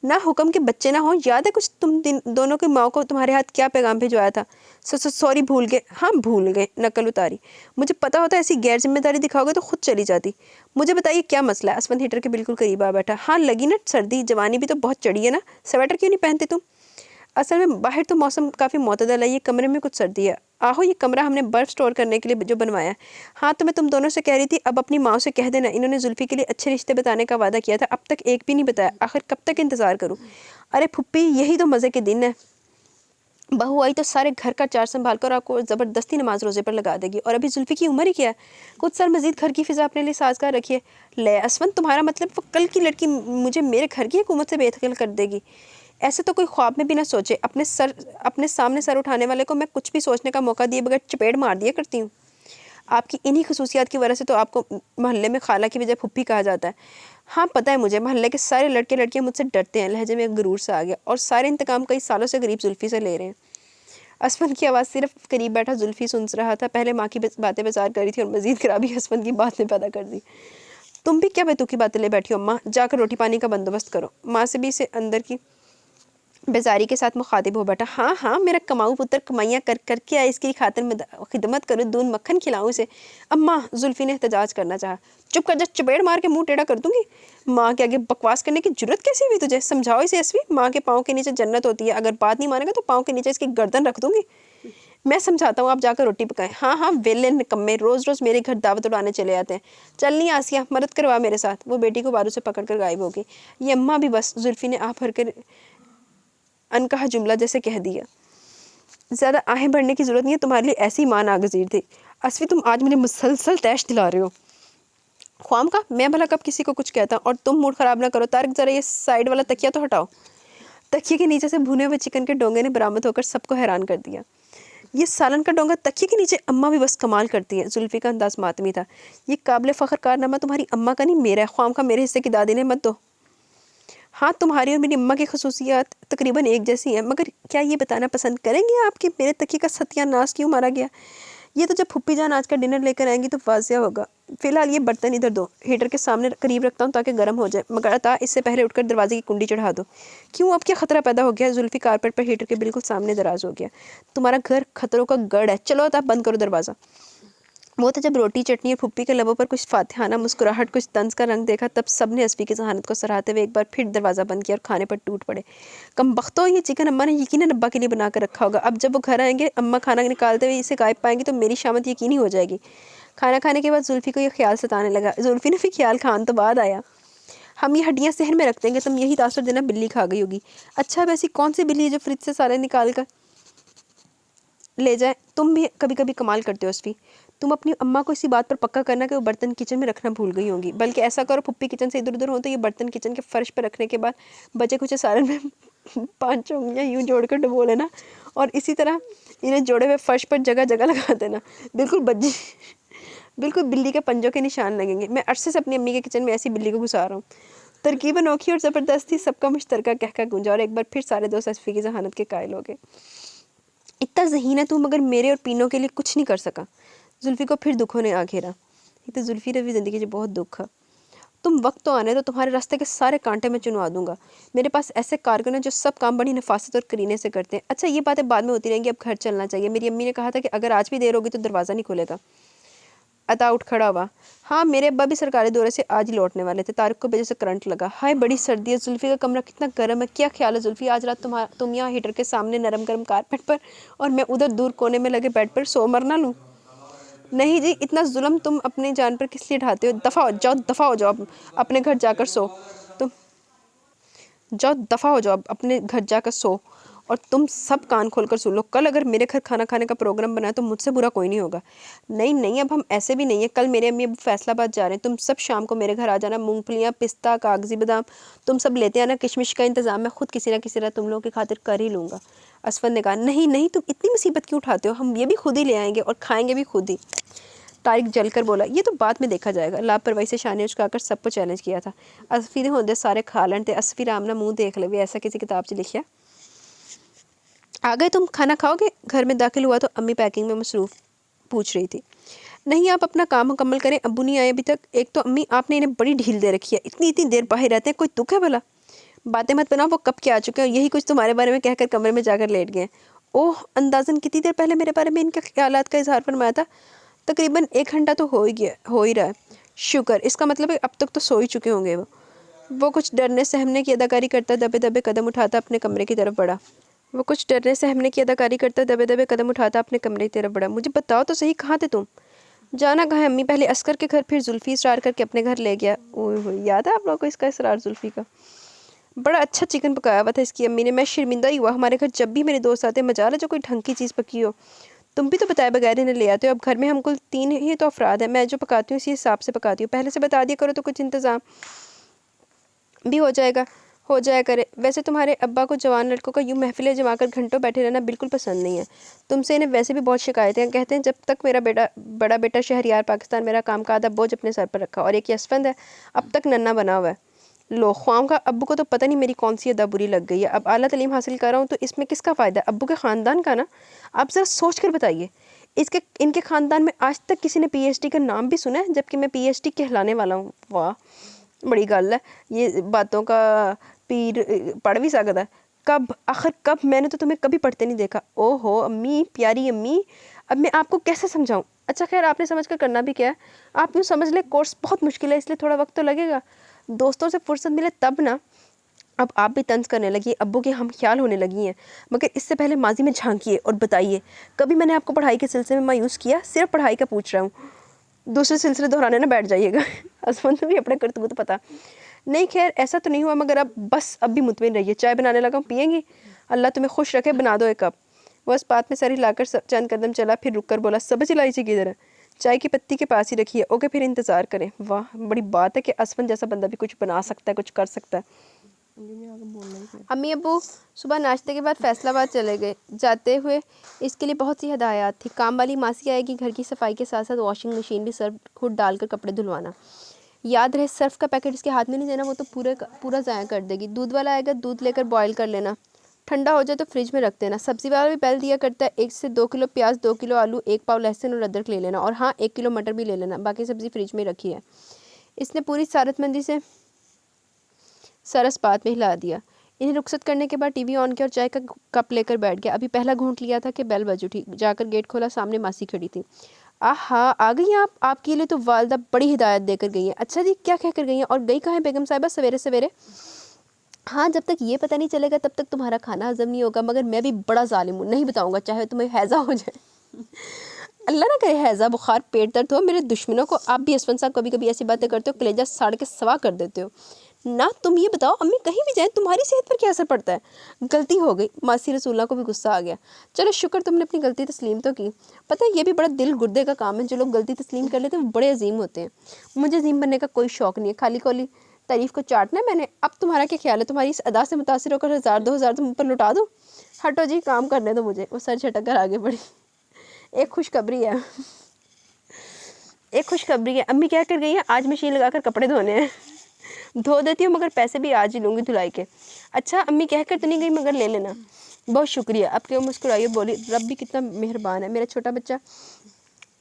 ना हुक्म के बच्चे ना हो। याद है कुछ तुम दोनों की माँ को तुम्हारे हाथ क्या पैगाम भिजवाया था? सॉरी, भूल गए। हाँ भूल गए, नकल उतारी। मुझे पता होता ऐसी गैर जिम्मेदारी दिखाओगे तो खुद चली जाती। मुझे बताइए क्या मसला है? असफन हीटर के बिल्कुल करीब आ बैठा। हाँ लगी ना सर्दी, जवानी भी तो बहुत चढ़ी है ना। स्वेटर क्यों नहीं पहनते तुम? असल में बाहर तो मौसम काफ़ी मुतदल है, ये कमरे में कुछ सर्दी है। आहो, ये कमरा हमने बर्फ़ स्टोर करने के लिए जो बनवाया है। हाँ तो मैं तुम दोनों से कह रही थी, अब अपनी माँ से कह देना, इन्होंने जुल्फ़ी के लिए अच्छे रिश्ते बताने का वादा किया था, अब तक एक भी नहीं बताया। आखिर कब तक इंतज़ार करूँ? अरे फुप्पी, यही तो मज़े के दिन है। बहू आई तो सारे घर का चार संभाल कर आपको ज़बरदस्ती नमाज रोज़े पर लगा देगी। और अभी जुल्फ़ी की उम्र ही क्या है? कुछ साल मज़ीद घर की फ़िज़ा अपने लिए साजगार रखिए। ले असवंत, तुम्हारा मतलब वो कल की लड़की मुझे मेरे घर की हुकूमत से बेदखल कर देगी? ऐसे तो कोई ख्वाब में भी ना सोचे। अपने सामने सर उठाने वाले को मैं कुछ भी सोचने का मौका दिए बगैर चपेट मार दिया करती हूँ। आपकी इन्हीं खसूसियात की वजह से तो आपको मोहल्ले में खाला की बजाय फुप्पी कहा जाता है। हाँ पता है मुझे, मोहल्ले के सारे लड़के लड़कियाँ मुझसे डरते हैं। लहजे में एक गुरूर सा आ गया। और सारे इंतकाम कई सालों से गरीब जुल्फ़ी से ले रहे हैं। असफन की आवाज़ सिर्फ करीब बैठा जुल्फ़ी सुन रहा था। पहले माँ की बातें बेजार कर रही थी और मज़ीद खराबी असफन की बात ने पैदा कर दी। तुम भी क्या बेतुकी बातें ले बैठी हो अम्मा? जाकर रोटी पानी का बंदोबस्त करो। माँ से भी इसे अंदर की बेजारी के साथ मुखातिब हो बैठा। हाँ हाँ, मेरा कमाऊ पुत्र कमाइयाँ कर करके आए, इसकी खातिर में खिदमत करूँ, दूध मक्खन खिलाऊँ इसे। अम्मा, जुल्फ़ी ने एहतजाज करना चाहा। चुप कर जा, चपेड़ मार के मुंह टेढ़ा कर दूंगी। माँ के आगे बकवास करने की जरूरत कैसी हुई तुझे? समझाओ इसे असवी, माँ के पाँव के नीचे जन्नत होती है, अगर बात नहीं मानेगा तो पाँव के नीचे इसकी गर्दन रख दूंगी। मैं समझाता हूँ, आप जाकर रोटी पकाएं। हाँ हाँ, वेले निकम्मे, रोज़ रोज़ मेरे घर दावत उड़ाने चले आते हैं। चल नहीं आसिया, मदद करवा मेरे साथ। वो बेटी को बारू से पकड़ कर गायब हो गई। ये अम्मा भी बस, जुल्फ़ी ने आप भर कर अनकहा जुमला जैसे कह दिया। ज़्यादा आहें भरने की ज़रूरत नहीं है, तुम्हारे लिए ऐसी माँ नागज़ीर थी। असफी, तुम आज मुझे मुसलसल तैश दिला रहे हो। ख्वाम का मैं भला कब किसी को कुछ कहता? और तुम मूड ख़राब ना करो। तारक, ज़रा ये साइड वाला तकिया तो हटाओ। तकिए के नीचे से भुने हुए चिकन के डोंगे ने बरामद होकर सबको हैरान कर दिया। ये सालन का डोंगा तकिए के नीचे? अम्मा भी बस कमाल करती है। जुल्फ़ी का अंदाज मातमी था। ये काबिल फ़ख्र कारनामा तुम्हारी अम्मा का नहीं, मेरा है। ख्वाम का मेरे हिस्से की दादी ने मत दो। हाँ, तुम्हारी और मेरी अम्मा की खसूसियात तकरीबन एक जैसी हैं, मगर क्या ये बताना पसंद करेंगे आप कि मेरे तकिए का सत्यानाश क्यों मारा गया? ये तो जब फुप्पी जान आज का डिनर लेकर आएंगी तो वाज़िया होगा। फ़िलहाल ये बर्तन इधर दो, हीटर के सामने करीब रखता हूँ ताकि गर्म हो जाए। मगर अता, इससे पहले उठकर दरवाजे की कुंडी चढ़ा दो। क्यों, अब क्या खतरा पैदा हो गया? जुल्फ़ी कारपेट पर हीटर के बिल्कुल सामने दराज हो गया। तुम्हारा घर खतरों का गढ़ है। चलो अता, बंद करो दरवाज़ा। वो तो जब रोटी चटनी और फुप्पी के लबों पर कुछ फातिहाना मुस्कुराहट, कुछ तंज का रंग देखा, तब सब ने असफी की जहानत को सराहते हुए एक बार फिर दरवाज़ा बंद किया और खाने पर टूट पड़े। कम बख्तो, ये चिकन अम्मा ने यकीनन अब्बा के लिए बना कर रखा होगा। अब जब वो घर आएंगे, अम्मा खाना निकालते हुए इसे गायब पाएंगे तो मेरी शामत यकीनी हो जाएगी। खाना खाने के बाद जुल्फ़ी को यह ख्याल सताने लगा। जुल्फ़ी ने भी ख्याल खान तो बाद आया, हम ये हड्डियाँ सहन में रख देंगे, तुम यही तासुर देना बिल्ली खा गई होगी। अच्छा, वैसी कौन सी बिल्ली है जो फ्रिज से सारे निकाल कर ले जाए? तुम भी कभी कभी कमाल करते हो असफी। तुम अपनी अम्मा को इसी बात पर पक्का करना कि वो बर्तन किचन में रखना भूल गई होंगी। बल्कि ऐसा करो, फुप्पी किचन से इधर उधर हो तो ये बर्तन किचन के फर्श पर रखने के बाद बचे कुछ सालन में 5 उंगलियां यूँ जोड़कर डुबो लेना और इसी तरह इन्हें जोड़े हुए फर्श पर जगह जगह लगा देना। बिल्कुल बिल्ली के पंजों के निशान लगेंगे। मैं अरसे से अपनी अम्मी के किचन में ऐसी बिल्ली को घुसा रहा हूँ। तरकीब अनोखी और ज़बरदस्ती, सबका मुश्तरका कहका गूंजा और एक बार फिर सारे दोस्त असफी की जहानत के कायल हो गए। इतना ज़हीन है तू, मगर मेरे और पीनों के लिए कुछ नहीं कर सका। जुल्फ़ी को फिर दुखों ने आ घेरा। ये तो जुल्फ़ी रवि ज़िंदगी से बहुत दुख है। तुम वक्त तो आने दो, तुम्हारे रास्ते के सारे कांटे मैं चुनवा दूंगा। मेरे पास ऐसे कारकुन हैं जो सब काम बड़ी नफासत और करीने से करते हैं। अच्छा, ये बातें बाद में होती रहेंगी, अब घर चलना चाहिए। मेरी अम्मी ने कहा था कि अगर आज भी देर होगी तो दरवाज़ा नहीं खुलेगा। अता उठ खड़ा हुआ। हाँ, मेरे अब्बा भी सरकारी दौरे से आज ही लौटने वाले थे। तारिक को वजह से करंट लगा। हाय, बड़ी सर्दी है। जुल्फ़ी का कमरा कितना गर्म है। क्या ख्याल है जुल्फ़ी, आज रात तुम यहाँ हीटर के सामने नरम गरम कारपेट पर और मैं उधर दूर कोने में लगे बेड पर सो मर ना लूँ? नहीं जी, इतना जुल्म तुम अपनी जान पर किस लिए ढाते हो? दफ़ा हो जाओ, अपने घर जाकर सो। तुम जाओ, दफ़ा हो जाओ, अपने घर जाकर सो। और तुम सब कान खोलकर सुन लो, कल अगर मेरे घर खाना खाने का प्रोग्राम बना तो मुझसे बुरा कोई नहीं होगा। नहीं नहीं, अब हम ऐसे भी नहीं है। कल मेरे अम्मी अब फैसलाबाद जा रहे हैं, तुम सब शाम को मेरे घर आ जाना। मूंगफलियाँ, पिस्ता, कागजी बादाम तुम सब लेते आना। किशमिश का इंतज़ाम मैं खुद किसी ना किसी तरह तुम लोगों की खातिर कर ही लूँगा। असफर ने कहा, नहीं नहीं, तुम इतनी मुसीबत क्यों उठाते हो? हम ये भी खुद ही ले आएंगे और खाएंगे भी खुद ही। तारिक जलकर बोला, ये तो बाद में देखा जाएगा। लापरवाही से शाने उचकाकर सबको चैलेंज किया था। असफी होंदे सारे खालन थे। असफी राम ना मुँह देख ले, ऐसा किसी किताब से लिखिया। आ गए तुम, खाना खाओगे? घर में दाखिल हुआ तो अम्मी पैकिंग में मसरूफ़ पूछ रही थी। नहीं, आप अपना काम मुकम्मल करें, अब्बू नहीं आए अभी तक। एक तो अम्मी आपने इन्हें बड़ी ढील दे रखी है, इतनी इतनी देर बाहर रहते हैं, कोई दुख है भला? बातें मत बनाओ, वो कब के आ चुके हैं, यही कुछ तुम्हारे बारे में कहकर कमरे में जाकर लेट गए। ओह, अंदाज़न कितनी देर पहले मेरे बारे में इनके ख्यालात का इजहार फरमाया था? तकरीबन 1 घंटा तो हो ही रहा है। शुक्र, इसका मतलब है अब तक तो सो ही चुके होंगे। वो कुछ डरने सहमने की अदाकारी करता दबे दबे कदम उठाता अपने कमरे की तरफ बढ़ा। अपने कमरे की तरफ बढ़ा। मुझे बताओ तो सही, कहाँ थे तुम? जाना कहाँ है अम्मी, पहले अस्कर के घर, फिर जुल्फ़ी इसरार करके अपने घर ले गया। ओह, याद है आप लोगों को इसका इसरार जुल्फ़ी का? बड़ा अच्छा चिकन पकाया हुआ था इसकी अम्मी ने। मैं शर्मिंदा ही हुआ, हमारे घर जब भी मेरे दोस्त आते मजा है जो कोई ढंग की चीज़ पकी हो। तुम भी तो बताए बगैर इन्हें ले आते हो। अब घर में हम कुल 3 ही तो अफराद हैं, मैं जो पकाती हूँ इसी हिसाब से पकाती हूँ। पहले से बता दिया करो तो कुछ इंतज़ाम भी हो जाया करे। वैसे तुम्हारे अब्बा को जवान लड़कों का यूँ महफिलें जमाकर घंटों बैठे रहना बिल्कुल पसंद नहीं है। तुमसे इन्हें वैसे भी बहुत शिकायतें हैं। कहते हैं जब तक मेरा बड़ा बेटा शहरियार पाकिस्तान मेरा काम का आधा बोझ अपने सर पर रखा, और एक यसफंद है अब तक नन्ना बना हुआ है। लो, ख्वाम का अब्बू को तो पता नहीं मेरी कौन सी अदा बुरी लग गई है। अब आला तालीम हासिल कर रहा हूँ तो इसमें किसका फ़ायदा? अब्बू के ख़ानदान का ना। आप ज़रा सोच कर बताइए, इनके ख़ानदान में आज तक किसी ने PhD का नाम भी सुना है, जबकि मैं PhD कहलाने वाला हूँ। वाह, बड़ी गल है, ये बातों का पीर पढ़ भी सकता है। कब मैंने तो तुम्हें कभी पढ़ते नहीं देखा। ओहो अम्मी, प्यारी अम्मी, अब मैं आपको कैसे समझाऊं? अच्छा खैर, आपने समझ कर करना भी क्या है। आप यूँ समझ ले, कोर्स बहुत मुश्किल है, इसलिए थोड़ा वक्त तो लगेगा। दोस्तों से फुर्सत मिले तब ना। अब आप भी तंज करने लगी, अब्बू के हम ख्याल होने लगी हैं। मगर इससे पहले माजी में झांकिए और बताइए, कभी मैंने आपको पढ़ाई के सिलसिले में मायूस किया? सिर्फ पढ़ाई का पूछ रहा हूँ, दूसरे सिलसिले दोहराने ना बैठ जाइएगा। असमन को भी अपने करतूत पता नहीं। खैर, ऐसा तो नहीं हुआ, मगर अब भी मुतमिन रहिए। चाय बनाने लगा हूँ, पियेंगी? अल्लाह तुम्हें खुश रखे, बना दो 1 कप। वह इस बात में सर हिलाकर चंद कदम चला, फिर रुक कर बोला, सब्ज़ इलायची किधर है? चाय की पत्ती के पास ही रखी है। ओके, फिर इंतज़ार करें। वाह, बड़ी बात है कि असफन जैसा बंदा भी कुछ बना सकता है, कुछ कर सकता है। अम्मी अब्बू सुबह नाश्ते के बाद फैसलाबाद चले गए। जाते हुए इसके लिए बहुत सी हदायत थी। काम वाली मासी आएगी, घर की सफाई के साथ साथ वॉशिंग मशीन भी सर्फ खुद डालकर कपड़े धुलवाना। याद रहे, सर्फ का पैकेट इसके हाथ में नहीं देना, वो तो पूरा ज़ाया कर देगी। दूध वाला आएगा, दूध लेकर बॉयल कर लेना, ठंडा हो जाए तो फ्रिज में रख देना। सब्ज़ी वाला भी पहले दिया करता है। 1 से 2 किलो प्याज, 2 किलो आलू, 1 पाव लहसुन और अदरक ले लेना। और हाँ, 1 किलो मटर भी ले लेना। बाकी सब्ज़ी फ्रिज में रखी है। इसने पूरी सारतमंदी से सरस बात में हिला दिया। इन्हें रुखसत करने के बाद टीवी ऑन किया और चाय का कप लेकर बैठ गया। अभी पहला घूंट लिया था कि बेल बज उठी। जाकर गेट खोला, सामने मासी खड़ी थी। आहा, आ गई आप? आपके लिए तो वालदा बड़ी हिदायत देकर गई हैं। अच्छा जी, क्या कह कर गई हैं? और गई कहाँ है बेगम साहिबा सवेरे सवेरे? हाँ, जब तक ये पता नहीं चलेगा तब तक तुम्हारा खाना हजम नहीं होगा। मगर मैं भी बड़ा जालिम हूँ, नहीं बताऊँगा, चाहे तुम्हें हैज़ा हो जाए। अल्लाह ना करे हैज़ा, बुखार, पेट दर्द हो। मेरे दुश्मनों को आप भी असफन साहब कभी कभी ऐसी बातें करते हो, कलेजा साड़ के सवा कर देते हो ना। तुम ये बताओ, अम्मी कहीं भी जाए तुम्हारी सेहत पर क्या असर पड़ता है? गलती हो गई। मासी रसूला को भी गुस्सा आ गया। चलो शुक्र तुमने अपनी गलती तस्लीम तो की। पता है, ये भी बड़ा दिल गुर्दे का काम है। जो लोग गलती तस्लीम कर लेते हैं वो बड़े अजीम होते हैं। मुझे अजीम बनने का कोई शौक़ नहीं है, खाली कोली तारीफ़ को चाटना है मैंने। अब तुम्हारा क्या ख्याल है? तुम्हारी इस अदा से मुतासिर होकर 1000-2000 तुम ऊपर लुटा दो? हटो जी, काम करने दो मुझे। वो सर झटक कर आगे बढ़ी। एक खुशखबरी है। अम्मी क्या कर गई है? आज मशीन लगाकर कपड़े धोने हैं। धो देती हूँ, मगर पैसे भी आज ही लूँगी धुलाई के। अच्छा, अम्मी कहकर तो नहीं गई, मगर ले लेना। बहुत शुक्रिया। अब क्यों मुस्कुराइए, बोली, रब भी कितना मेहरबान है। मेरा छोटा बच्चा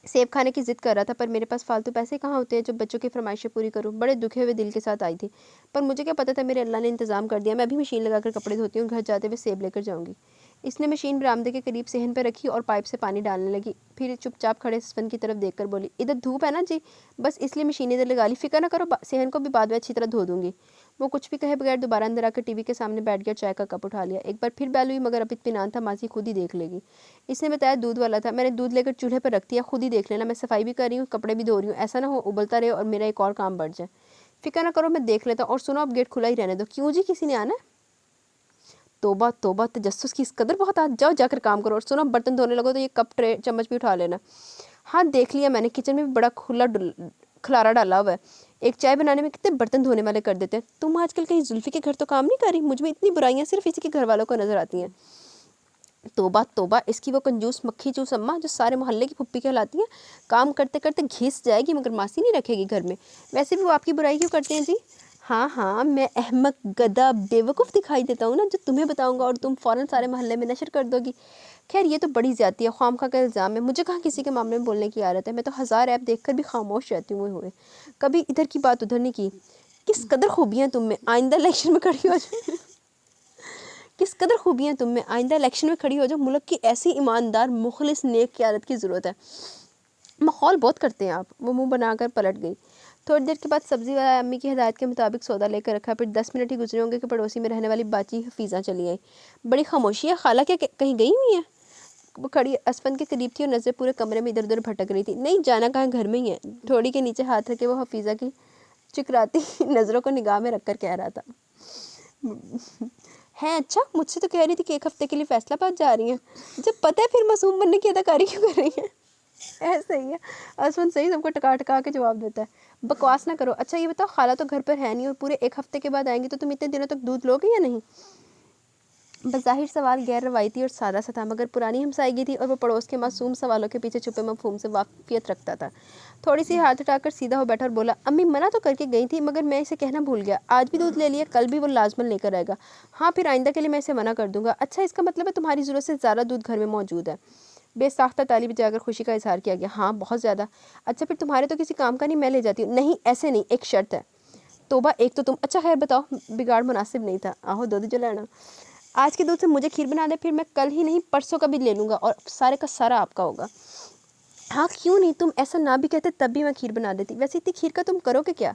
सेब खाने की ज़िद कर रहा था, पर मेरे पास फालतू पैसे कहाँ होते हैं जो बच्चों की फरमाइशें पूरी करूँ। बड़े दुखे हुए दिल के साथ आई थी, पर मुझे क्या पता था मेरे अल्लाह ने इंतज़ाम कर दिया। मैं अभी मशीन लगाकर कपड़े धोती हूँ, घर जाते हुए सेब लेकर जाऊँगी। इसने मशीन बरामदे के करीब सेहन पर रखी और पाइप से पानी डालने लगी। फिर चुपचाप खड़े सफन की तरफ देखकर बोली, इधर धूप है ना जी, बस इसलिए मशीन इधर लगा ली, फिक्र ना करो, सेहन को भी बाद में अच्छी तरह धो दूँगी। वो कुछ भी कहे बगैर दोबारा अंदर आकर टीवी के सामने बैठ गया, चाय का कप उठा लिया। एक बार फिर बैल हुई, मगर अब इत्मीनान था, मासी खुद ही देख लेगी। इसने बताया दूध वाला था, मैंने दूध लेकर चूल्हे पर रख दिया, खुद ही देख लेना, मैं सफाई भी कर रही हूँ, कपड़े भी धो रही हूँ, ऐसा ना हो उबलता रहे और मेरा एक और काम बढ़ जाए। फिक्र ना करो, मैं देख लेता हूँ। और सुनो, अब गेट खुला ही रहने दो। क्यों जी, किसी ने आना है? तोबा तोबा, तजस्सुस की इस कदर बहुत आज, जाओ जाकर काम करो। और सुनो, बर्तन धोने लगो तो ये कप ट्रे चम्मच भी उठा लेना। हाँ देख लिया मैंने, किचन में भी बड़ा खुला खलारा डाला हुआ है। एक चाय बनाने में कितने बर्तन धोने वाले कर देते हैं। तुम आजकल कहीं जुल्फी के घर तो काम नहीं कर रही? मुझ में इतनी बुराइयां सिर्फ इसी के घर वालों को नजर आती हैं। तोबा तोबा, इसकी वो कंजूस मक्खी चूस अम्मा जो सारे मोहल्ले की फुप्पी कहलाती हैं, काम करते करते घिस जाएगी मगर मासी नहीं रखेगी घर में। वैसे भी वो आपकी बुराई क्यों करते हैं जी? हाँ हाँ, मैं अहमक गधा बेवकूफ़ दिखाई देता हूँ ना, जो तुम्हें बताऊंगा और तुम फ़ौरन सारे मोहल्ले में नशर कर दोगी। खैर ये तो बड़ी ज़्यादती है, ख्वामखा का इल्ज़ाम है। मुझे कहाँ किसी के मामले में बोलने की आदत है, मैं तो हज़ार ऐप देखकर भी खामोश रहती हूँ हुए, कभी इधर की बात उधर नहीं की। किस कदर खूबियाँ तुम में, आइंदा इलेक्शन में खड़ी हो जाए। किस कदर खूबियाँ तुम में, आइंदा इलेक्शन में खड़ी हो जाओ। मुल्क की ऐसी ईमानदार मुखलिस नेक क़यादत की ज़रूरत है। माहौल बहुत करते हैं आप। वो मुंह बनाकर पलट गई। थोड़ी देर के बाद सब्ज़ी वाला अम्मी की हिदायत के मुताबिक सौदा लेकर रखा। फिर 10 मिनट ही गुजरे होंगे कि पड़ोसी में रहने वाली बाची हफीज़ा चली आई। बड़ी खामोशी है, खाला क्या कहीं गई हुई है? वो खड़ी असफन के करीब थी और नज़र पूरे कमरे में इधर उधर भटक रही थी। नहीं जाना कहाँ, घर में ही है। थोड़ी के नीचे हाथ रखे वो हफीज़ा की चिकराती नज़रों को निगाह में रखकर कह रहा था, है अच्छा, मुझसे तो कह रही थी कि 1 हफ्ते के लिए फैसलाबाद जा रही हैं। जब पता है फिर मासूम बनने की अदाकारी क्यों कर रही हैं? ऐसे ही है, असफन सही सबको टका टका के जवाब देता है। बकवास ना करो। अच्छा ये बताओ, खाला तो घर पर है नहीं और पूरे 1 हफ्ते के बाद आएंगी, तो तुम इतने दिनों तक दूध लोगे या नहीं? बज़ाहिर सवाल गैर रवायती और सादा सा था, मगर पुरानी हमसायगी थी और वो पड़ोस के मासूम सवालों के पीछे छुपे मफहूम से वाकिफ़ियत रखता था। थोड़ी सी हाथ उठाकर सीधा हो बैठा और बोला, अम्मी मना तो करके गई थी, मगर मैं इसे कहना भूल गया। आज भी दूध ले लिया, कल भी वो लाजमन लेकर आएगा। हाँ फिर आइंदा के लिए मैं इसे मना कर दूंगा। अच्छा इसका मतलब है तुम्हारी ज़रूरत से ज़्यादा दूध घर में मौजूद है? बेसाख्ता ताली बजाकर खुशी का इजहार किया गया। हाँ बहुत ज़्यादा। अच्छा फिर तुम्हारे तो किसी काम का नहीं, मैं ले जाती हूँ। नहीं ऐसे नहीं, एक शर्त है। तोबा, एक तो तुम। अच्छा खैर बताओ, बिगाड़ मुनासिब नहीं था। आहो दो जो लेना। आज के दूध से मुझे खीर बना दे, फिर मैं कल ही नहीं परसों का भी ले लूँगा और सारे का सारा आपका होगा। हाँ क्यों नहीं, तुम ऐसा ना भी कहते तब भी मैं खीर बना देती। वैसे इतनी खीर का तुम करोगे क्या?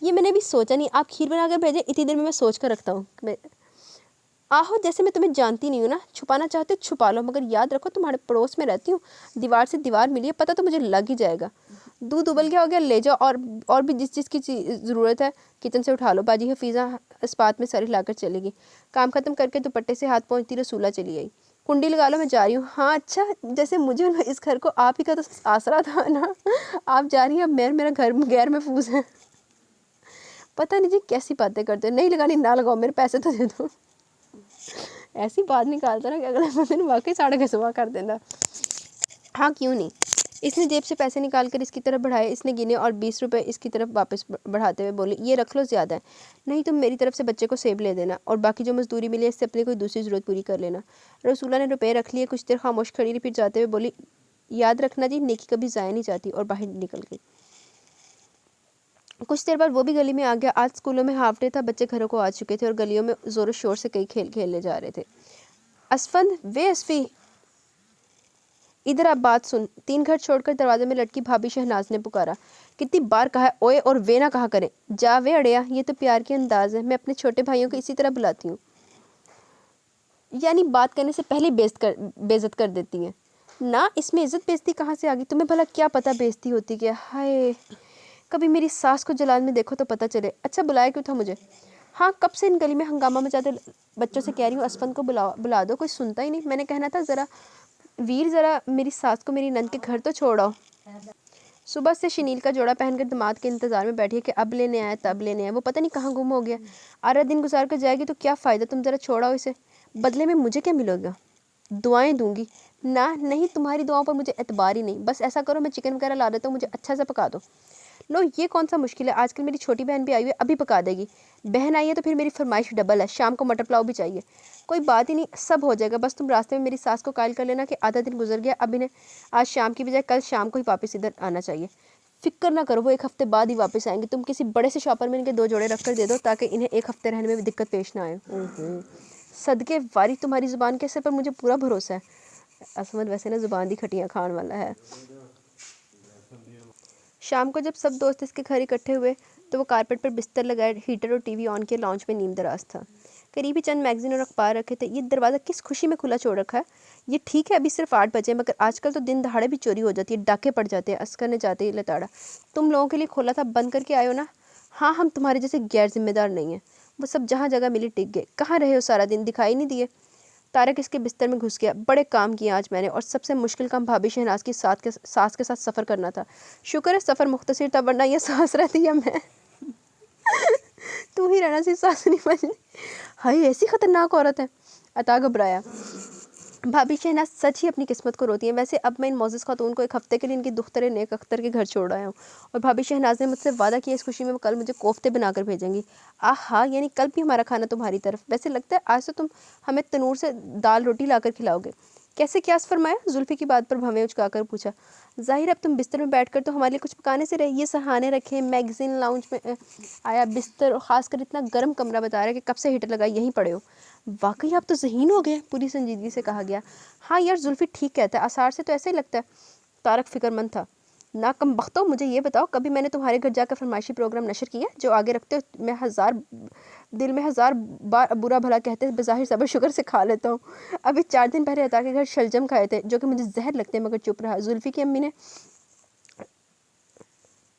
ये मैंने भी सोचा नहीं, आप खीर बना कर भेजें, इतनी देर में मैं सोच कर रखता हूँ। आहो जैसे मैं तुम्हें जानती नहीं हूँ ना, छुपाना चाहते हो छुपा लो, मगर याद रखो तुम्हारे पड़ोस में रहती हूँ, दीवार से दीवार मिली है, पता तो मुझे लग ही जाएगा। दूध उबल गया हो गया, ले जाओ, और भी जिस चीज़ की ज़रूरत है किचन से उठा लो। बाजी हफीज़ा इस्पात में सर हिलाकर चलेगी। काम खत्म करके दुपट्टे से हाथ पहुँचती रसूला चली आई। कुंडी लगा लो, मैं जा रही हूँ। हाँ अच्छा, जैसे मुझे इस घर को आप ही का तो आसरा था ना, आप जा रही हैं, अब मेरा घर गैर महफूज है। पता नहीं जी कैसी बातें करते हो। नहीं लगानी ना लगाओ, मेरे पैसे तो दे दो। ऐसी बात निकालता ना कि अगले दिन वाकई 5.5 कर देना। हाँ क्यों नहीं। इसने जेब से पैसे निकाल कर इसकी तरफ बढ़ाए। इसने गिने और 20 रुपये इसकी तरफ वापस बढ़ाते हुए बोले, ये रख लो, ज़्यादा है। नहीं तुम मेरी तरफ से बच्चे को सेब ले देना और बाकी जो मजदूरी मिली इससे अपनी कोई दूसरी ज़रूरत पूरी कर लेना। रसूला ने रुपये रख लिए, कुछ देर खामोश खड़ी रही, फिर जाते हुए बोली, याद रखना जी, नेकी कभी ज़ाया नहीं जाती। और बाहर निकल गई। कुछ देर बाद वो भी गली में आ गया। आज स्कूलों में हाफ डे था, बच्चे घरों को आ चुके थे और गलियों में ज़ोर शोर से कई खेल खेलने जा रहे थे। असफन, वे असफ़ी, इधर आप बात सुन। 3 घर छोड़कर दरवाजे में लटकी भाभी शहनाज ने पुकारा। कितनी बार कहा है ओए और वे ना कहा करें। जा वे अड़िया, ये तो प्यार के अंदाज है, मैं अपने छोटे भाइयों को इसी तरह बुलाती हूँ। यानी बात करने से पहले बेइज्जत कर देती हैं ना। इसमें इज्जत बेइज्जती कहाँ से आ गई? तुम्हें भला क्या पता बेइज्जती होती क्या? हाय, कभी मेरी सास को जलाल में देखो तो पता चले। अच्छा बुलाया क्यों था मुझे? हाँ कब से इन गली में हंगामा मचाते बच्चों से कह रही हूँ असफन को बुला दो, कोई सुनता ही नहीं। मैंने कहना था ज़रा वीर, ज़रा मेरी सास को मेरी नंद के घर तो छोड़ाओ। सुबह से शनील का जोड़ा पहनकर दामाद के इंतज़ार में बैठी है कि अब लेने आया तब लेने आया। वो पता नहीं कहाँ गुम हो गया। 8 दिन गुजार कर जाएगी तो क्या फ़ायदा, तुम ज़रा छोड़ाओ इसे। बदले में मुझे क्या मिलेगा? दुआएं दूंगी ना। नहीं तुम्हारी दुआओं पर मुझे एतबार ही नहीं। बस ऐसा करो, मैं चिकन वगैरह ला देता हूँ, मुझे अच्छा सा पका दो। लो ये कौन सा मुश्किल है, आजकल मेरी छोटी बहन भी आई हुई है, अभी पका देगी। बहन आई है तो फिर मेरी फरमाइश डबल है, शाम को मटर पुलाव भी चाहिए। कोई बात ही नहीं, सब हो जाएगा, बस तुम रास्ते में मेरी सास को कायल कर लेना कि आधा दिन गुजर गया, अब इन्हें आज शाम की बजाय कल शाम को ही वापस इधर आना चाहिए। फिक्र ना करो, वो एक हफ्ते बाद ही वापस आएंगे। तुम किसी बड़े से शॉपर में इनके 2 जोड़े रख कर दे दो ताकि इन्हें एक हफ्ते रहने में भी दिक्कत पेश ना आए। सदके वारी, तुम्हारी ज़ुबान के सिर पर मुझे पूरा भरोसा है। असमत वैसे ना ज़ुबान दी खटियाँ खान वाला है। शाम को जब सब दोस्त इसके घर इकट्ठे हुए तो वो कारपेट पर बिस्तर लगाए हीटर और टीवी ऑन के लॉन्च में नीम दराज था। करीब ही चंद मैगजीन और अखबार रखे थे। ये दरवाज़ा किस खुशी में खुला छोड़ रखा है। ये ठीक है अभी सिर्फ 8 बजे, मगर आजकल तो दिन दहाड़े भी चोरी हो जाती है, डाके पड़ जाते हैं। अस्कर ने जाते ही लताड़ा, तुम लोगों के लिए खोला था, बंद करके आए हो ना। हाँ, हम तुम्हारे जैसे गैर जिम्मेदार नहीं हैं। वो सब जहाँ जगह मिली टिक गए। कहाँ रहे हो सारा दिन, दिखाई नहीं दिए। तारक इसके बिस्तर में घुस गया। बड़े काम किए आज मैंने, और सबसे मुश्किल काम भाभी शहनाज की सास के साथ सफ़र करना था। शुक्र है सफ़र मुख्तसर था, वरना यह सास रहती है मैं। तू ही रहना सी सास नहीं बनी। हाय ऐसी खतरनाक औरत है। अता घबराया। भाभी शहनाज सच ही अपनी किस्मत को रोती है। वैसे अब मैं इन मोजिज़ खातून को एक हफ्ते के लिए इनकी दुख्तरे नेक अख्तर के घर छोड़ आया हूँ, और भाभी शहनाज ने मुझसे वादा किया इस खुशी में वो कल मुझे कोफ्ते बनाकर भेजेंगी। आहा, यानी कल भी हमारा खाना तुम्हारी तरफ। वैसे लगता है आज तो तुम हमें तनूर से दाल रोटी लाकर खिलाओगे। कैसे क्यास फरमाया, जुल्फ़ी की बात पर भवें उचकाकर पूछा। ज़ाहिर अब तुम बिस्तर में बैठकर तो हमारे लिए कुछ पकाने से रहे। ये सहाने रखे, मैगज़ीन लाउंज में आया बिस्तर, और ख़ासकर इतना गर्म कमरा बता रहा है कि कब से हीटर लगाई यहीं पड़े हो। वाकई आप तो ज़हीन हो गए, पूरी संजीदगी से कहा गया। हाँ यार, जुल्फ़ी ठीक कहता है, आसार से तो ऐसा ही लगता है। तारक फिक्रमंद था। ना कम बख्तो, मुझे ये बताओ, कभी मैंने तुम्हारे घर जाकर फरमाइशी प्रोग्राम नशर किया जो आगे रखते हो मैं दिल में हज़ार बार बुरा भला कहते बज़ाहिर सब्र शुक्र से खा लेता हूँ। अभी 4 दिन पहले अता के घर शलजम खाए थे जो कि मुझे जहर लगते हैं, मगर चुप रहा। जुल्फ़ी की अम्मी ने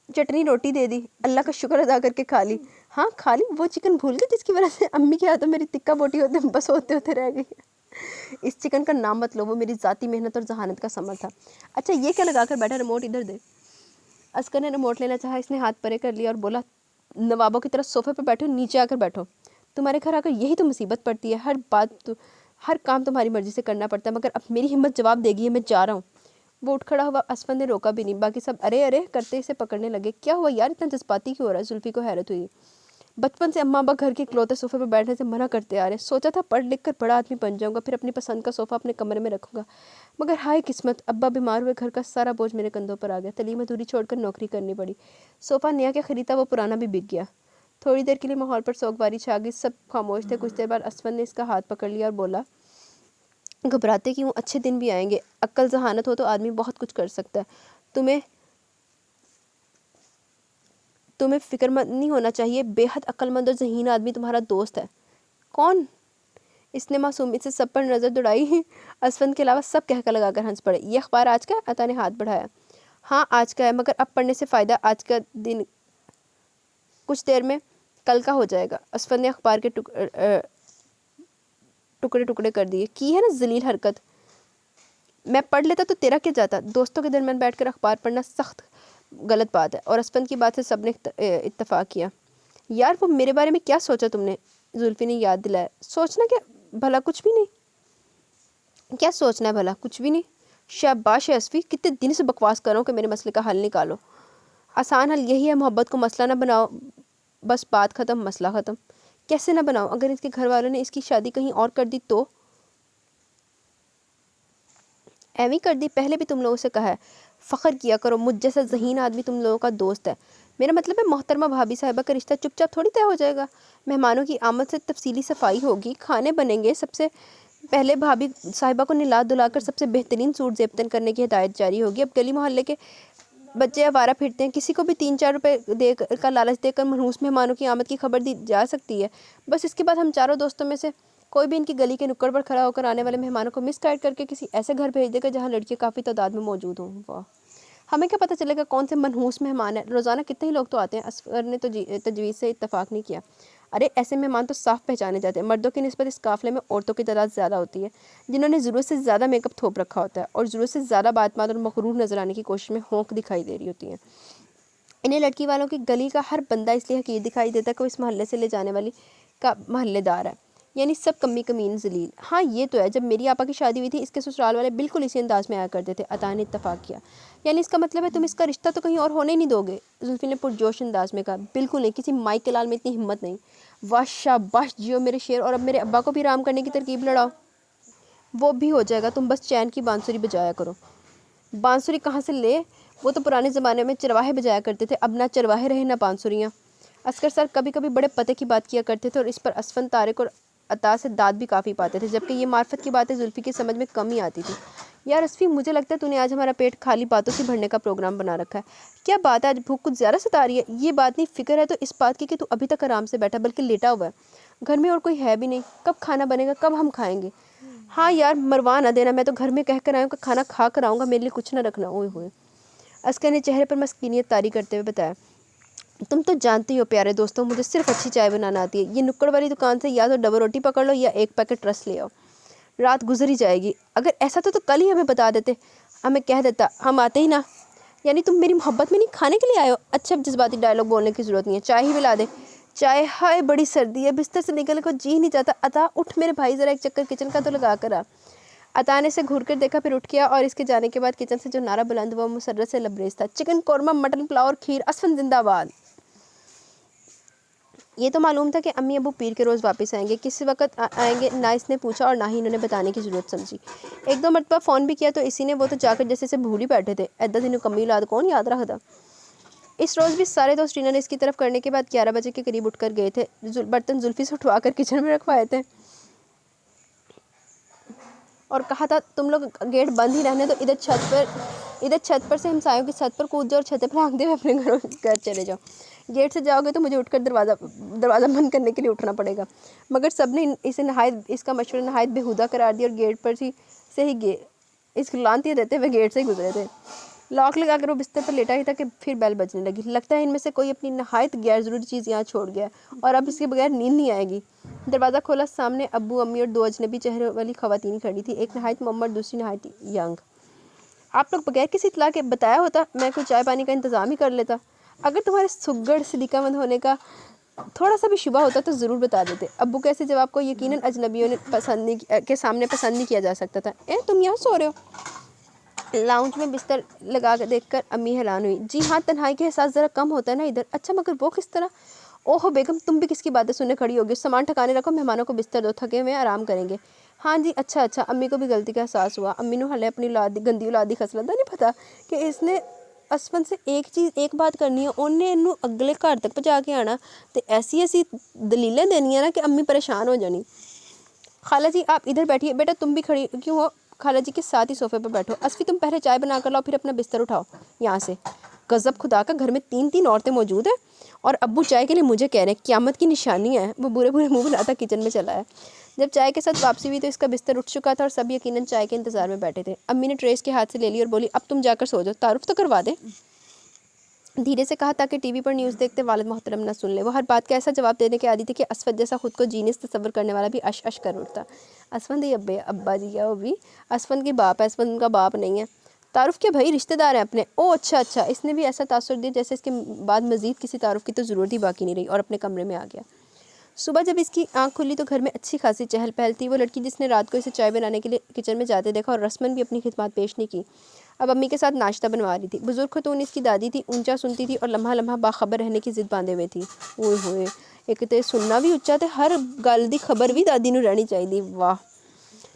चटनी रोटी दे दी, अल्लाह का शुक्र अदा करके खा ली। हाँ खा ली, वो चिकन भूल गई जिसकी वजह से अम्मी के हाथों मेरी तिक्का बोटी होते बस होते होते रह गई। इस चिकन का नाम मत लो, वो मेरी ज़ाती मेहनत और जहानत का समर था। अच्छा ये क्या लगा कर बैठा, रिमोट इधर दे। अस्कर ने रिमोट लेना चाहा, इसने हाथ परे कर लिया और बोला, नवाबों की तरह सोफे पर बैठो, नीचे आकर बैठो। तुम्हारे घर आकर यही तो मुसीबत पड़ती है, हर काम तुम्हारी मर्जी से करना पड़ता है, मगर अब मेरी हिम्मत जवाब देगी है, मैं जा रहा हूँ। वो उठ खड़ा हुआ, असफन ने रोका भी नहीं। बाकी सब अरे अरे करते इसे पकड़ने लगे। क्या हुआ यार, इतना जज्बाती क्यों हो रहा है। जुल्फ़ी को हैरत हुई। बचपन से अम्मा अब्बा घर के इकलौते सोफे पर बैठने से मना करते आ रहे। सोचा था पढ़ लिख कर बड़ा आदमी बन जाऊंगा, फिर अपनी पसंद का सोफ़ा अपने कमरे में रखूंगा, मगर हाय किस्मत, अब्बा बीमार हुए, घर का सारा बोझ मेरे कंधों पर आ गया। तलीम अधूरी छोड़कर नौकरी करनी पड़ी। सोफ़ा नया क्या खरीदा, वो पुराना भी बिक गया। थोड़ी देर के लिए माहौल पर सोगवारी छा गई। सब खामोश थे। कुछ देर बाद असफन ने इसका हाथ पकड़ लिया और बोला, घबराते क्यों, अच्छे दिन भी आएंगे। अक्ल जहानत हो तो आदमी बहुत कुछ कर सकता है। तुम्हें फिक्रमंद नहीं होना चाहिए। बेहद अक्लमंद और ज़हीन आदमी तुम्हारा दोस्त है। कौन? इसने मासूमियत से सब पर नज़र दौड़ाई। असफंद के अलावा सब कहकर लगाकर हंस पड़े। ये अखबार आज का है? अता ने हाथ बढ़ाया। हाँ आज का है, मगर अब पढ़ने से फ़ायदा, आज का दिन कुछ देर में कल का हो जाएगा। असफंद ने अखबार के टुकड़े टुकड़े कर दिए। की है ना जलील हरकत। मैं पढ़ लेता तो तेरा क्या जाता। दोस्तों के दरमियान बैठकर अखबार पढ़ना सख्त गलत बात है, और असफंद की बात से सब ने इत्तफाक किया। यार वो मेरे बारे में क्या सोचा तुमने, जुल्फ़ी ने याद दिलाया। सोचना क्या भला, कुछ भी नहीं। क्या सोचना है भला, कुछ भी नहीं। शाबाश है असफ़ी, कितने दिन से बकवास करो कि मेरे मसले का हल निकालो। आसान हल यही है, मोहब्बत को मसला ना बनाओ, बस बात ख़त्म, मसला ख़त्म। कैसे ना बनाओ, अगर इसके घर वालों ने इसकी शादी कहीं और कर दी तो? एवं कर दी, पहले भी तुम लोगों से कहा है, फ़ख्र किया करो, मुझ जैसा ज़हीन आदमी तुम लोगों का दोस्त है। मेरा मतलब है मोहतरमा भाभी साहिबा का रिश्ता चुपचाप थोड़ी तय हो जाएगा। मेहमानों की आमद से तफसीली सफाई होगी, खाने बनेंगे। सबसे पहले भाभी साहिबा को निला दुलाकर सबसे बेहतरीन सूट ज़ेबतन करने की हिदायत जारी होगी। अब गली मोहल्ले के बच्चे आवारा फिरते हैं, किसी को भी 3-4 रुपए दे का लालच देकर मनहूस मेहमानों की आमद की खबर दी जा सकती है। बस इसके बाद हम चारों दोस्तों में से कोई भी इनकी गली के नुक्कड़ पर खड़ा होकर आने वाले मेहमानों को मिस गाइड करके किसी ऐसे घर भेज देगा जहाँ लड़कियाँ काफ़ी तादाद में मौजूद हों। वाह, हमें क्या पता चलेगा कौन से मनहूस मेहमान है। रोज़ाना कितने ही लोग तो आते हैं। असफर ने तो तजवीज़ से इत्तफाक नहीं किया। अरे ऐसे मेहमान तो साफ पहचाने जाते हैं। मर्दों की निस्बत इस काफ़िले में औरतों की तादाद ज़्यादा होती है, जिन्होंने ज़रूरत से ज़्यादा मेकअप थोप रखा होता है और ज़रूरत से ज़्यादा बातमात और मकरूर नजर आने की कोशिश में होंक दिखाई दे रही होती हैं। इन्हें लड़की वालों की गली का हर बंदा इसलिए हकीर दिखाई देता है कि वो इस मोहल्ले से ले जाने वाली का मोहल्लेदार है। यानी सब कमी कमीन जलील। हाँ ये तो है, जब मेरी आपा की शादी हुई थी इसके ससुराल वाले बिल्कुल इसी अंदाज में आया करते थे। अता ने इत्तफाक किया। यानी इसका मतलब है तुम इसका रिश्ता तो कहीं और होने नहीं दोगे? जुल्फी ने पुरजोश अंदाज में कहा। बिल्कुल नहीं, किसी माई के लाल में इतनी हिम्मत नहीं। वाह शाबाश जियो मेरे शेर, और अब मेरे अब्बा को भी आराम करने की तरकीब लड़ाओ। वो भी हो जाएगा, तुम बस चैन की बांसुरी बजाया करो। बांसुरी कहाँ से ले? वो तो पुराने ज़माने में चरवाहे बजाया करते थे, अब ना चरवाहे रहे ना बांसुरियाँ। असगर सर कभी कभी बड़े पते की बात किया करते थे और इस पर असफन, तारिक और अता से दाद भी काफ़ी पाते थे, जबकि ये मार्फत की बातें जुल्फ़ी की समझ में कम ही आती थी। यार असफ़ी, मुझे लगता है तूने आज हमारा पेट खाली बातों से भरने का प्रोग्राम बना रखा है। क्या बात है, आज भूख कुछ ज़्यादा सता रही है? ये बात नहीं, फ़िक्र है तो इस बात की कि तू अभी तक आराम से बैठा बल्कि लेटा हुआ है। घर में और कोई है भी नहीं, कब खाना बनेगा, कब हम खाएंगे? हाँ यार मरवा ना देना, मैं तो घर में कह कर आऊँ कि खाना खा कर आऊँगा, मेरे लिए कुछ ना रखना। ओए होए, असगर ने चेहरे पर मस्कीनियत तारी करते हुए बताया। तुम तो जानती हो प्यारे दोस्तों, मुझे सिर्फ अच्छी चाय बनाना आती है। ये नुक्कड़ वाली दुकान से या तो डबल रोटी पकड़ लो या एक पैकेट रस ले आओ, रात गुजर ही जाएगी। अगर ऐसा तो कल ही हमें बता देते, हमें कह देता, हम आते ही ना। यानी तुम मेरी मोहब्बत में नहीं खाने के लिए आए हो? अच्छा अब जज्बाती डायलॉग बोलने की ज़रूरत नहीं है, चाय ही पिला दे। चाय? हाय बड़ी सर्दी है, बिस्तर से निकलने को जी नहीं चाहता। अता उठ मेरे भाई, ज़रा एक चक्कर किचन का तो लगा कर आ। अता ने इसे घूर कर देखा, फिर उठ गया और इसके जाने के बाद किचन से जो नारा बुलंद हुआ मुसर्रत से लबरेज था। चिकन कौरमा, मटन पुलाव और खीर, असफन जिंदाबाद। ये तो मालूम था कि अम्मी अबू पीर के रोज़ वापस आएंगे, किसी वक्त आएंगे ना इसने पूछा और ना ही इन्होंने बताने की ज़रूरत समझी। एक दो मरतबा फ़ोन भी किया तो इसी ने, वो तो जाकर जैसे से भूल ही बैठे थे। ऐदा दिन कमी औलाद कौन याद रखता। इस रोज़ भी सारे दोस्त रीना ने इसकी तरफ करने के बाद 11 बजे के करीब उठकर गए थे। बर्तन जुल्फ़ी से उठवा कर किचन में रखवाए थे और कहा था तुम लोग गेट बंद ही रहने तो इधर छत पर से हमसायों की छत पर कूद जाओ और छत पर भागते हुए अपने घर चले जाओ। गेट से जाओगे तो मुझे उठकर दरवाज़ा बंद करने के लिए उठना पड़ेगा। मगर सब ने इसका मशवरा नहायत बेहुदा करार दिया और गेट पर से ही इसको लानती देते हुए गेट से ही गुजरे थे। लॉक लगाकर वो बिस्तर पर लेटा ही था कि फिर बेल बजने लगी। लगता है इनमें से कोई अपनी नहायत गैर ज़रूरी चीज़ यहाँ छोड़ गया और अब इसके बगैर नींद नहीं आएगी। दरवाज़ा खोला, सामने अब्बू अम्मी और दो अजनबी चेहरे वाली ख़वातीन खड़ी थी, एक नहायत मोहम्मद, दूसरी नहायत यंग। आप लोग बगैर किसी इत्तला के बताया होता, मैं कोई चाय पानी का इंतज़ाम ही कर लेता। अगर तुम्हारे सुगड़ सलीकामंद होने का थोड़ा सा भी शुबा होता तो ज़रूर बता देते। अब्बू कैसे जवाब को यकीनन अजनबियों ने के सामने पसंद नहीं किया जा सकता था। तुम यहाँ सो रहे हो? लाउंज में बिस्तर लगा कर देखकर अम्मी हैरान हुई। जी हाँ, तन्हाई के एहसास ज़रा कम होता है ना इधर। अच्छा मगर वो किस तरह? ओहो बेगम, तुम भी किसकी बातें सुनने खड़ी होगी? सामान ठिकाने रखो, मेहमानों को बिस्तर दो, थके हुए आराम करेंगे। हाँ जी अच्छा। अम्मी को भी गलती का एहसास हुआ। अम्मी ने हले अपनी गंदी औलादी खसलत नहीं पता कि इसने असफन से एक बात करनी है, उन्हें इनू अगले घर तक पहुँचा के आना तो ऐसी दलीलें देनी है ना कि अम्मी परेशान हो जानी। खाला जी आप इधर बैठिए, बेटा तुम भी खड़ी क्यों हो? खाला जी के साथ ही सोफे पर बैठो। असफी तुम पहले चाय बना कर लाओ, फिर अपना बिस्तर उठाओ यहाँ से। गजब खुदा का, घर में 3 औरतें मौजूद हैं और अब्बू चाय के लिए मुझे कह रहे हैं, क़यामत की निशानी है। वो बुरे मुंह बनाता किचन में चला है। जब चाय के साथ वापसी हुई तो इसका बिस्तर उठ चुका था और सब यकीनन चाय के इंतज़ार में बैठे थे। अम्मी ने ट्रे इसके हाथ से ले ली और बोली, अब तुम जाकर सो जाओ, तारुफ तो करवा दे। धीरे से कहा ताकि टीवी पर न्यूज़ देखते वालिद मोहतरम न सुन ले। वो हर बात का ऐसा जवाब देने के आदी थे कि असफद जैसा खुद को जीनियस तस्वर करने वाला भी अश कर उठता। असफंद ही अब्बा जी है, वो भी असफंद की बाप है, असफंद उनका बाप नहीं है। तारुफ के भाई रिश्तेदार हैं अपने। ओ अच्छा। इसने भी ऐसा तासुर दिया जैसे इसके बाद मज़ीद किसी तारुफ की तो ज़रूरत ही बाकी नहीं रही और अपने कमरे में आ गया। सुबह जब इसकी आंख खुली तो घर में अच्छी खासी चहल पहल थी। वो लड़की जिसने रात को इसे चाय बनाने के लिए किचन में जाते देखा और रस्मन भी अपनी खिदमत पेश नहीं की, अब अम्मी के साथ नाश्ता बनवा रही थी। बुजुर्ग खतून इसकी दादी थी, ऊंचा सुनती थी और लम्हा लम्हा बाखबर रहने की जिद बांधे हुए थी। ओए होए, एक तो सुनना भी उच्चा थे, हर गल दी खबर भी दादी नूं रहनी चाहिए। वाह।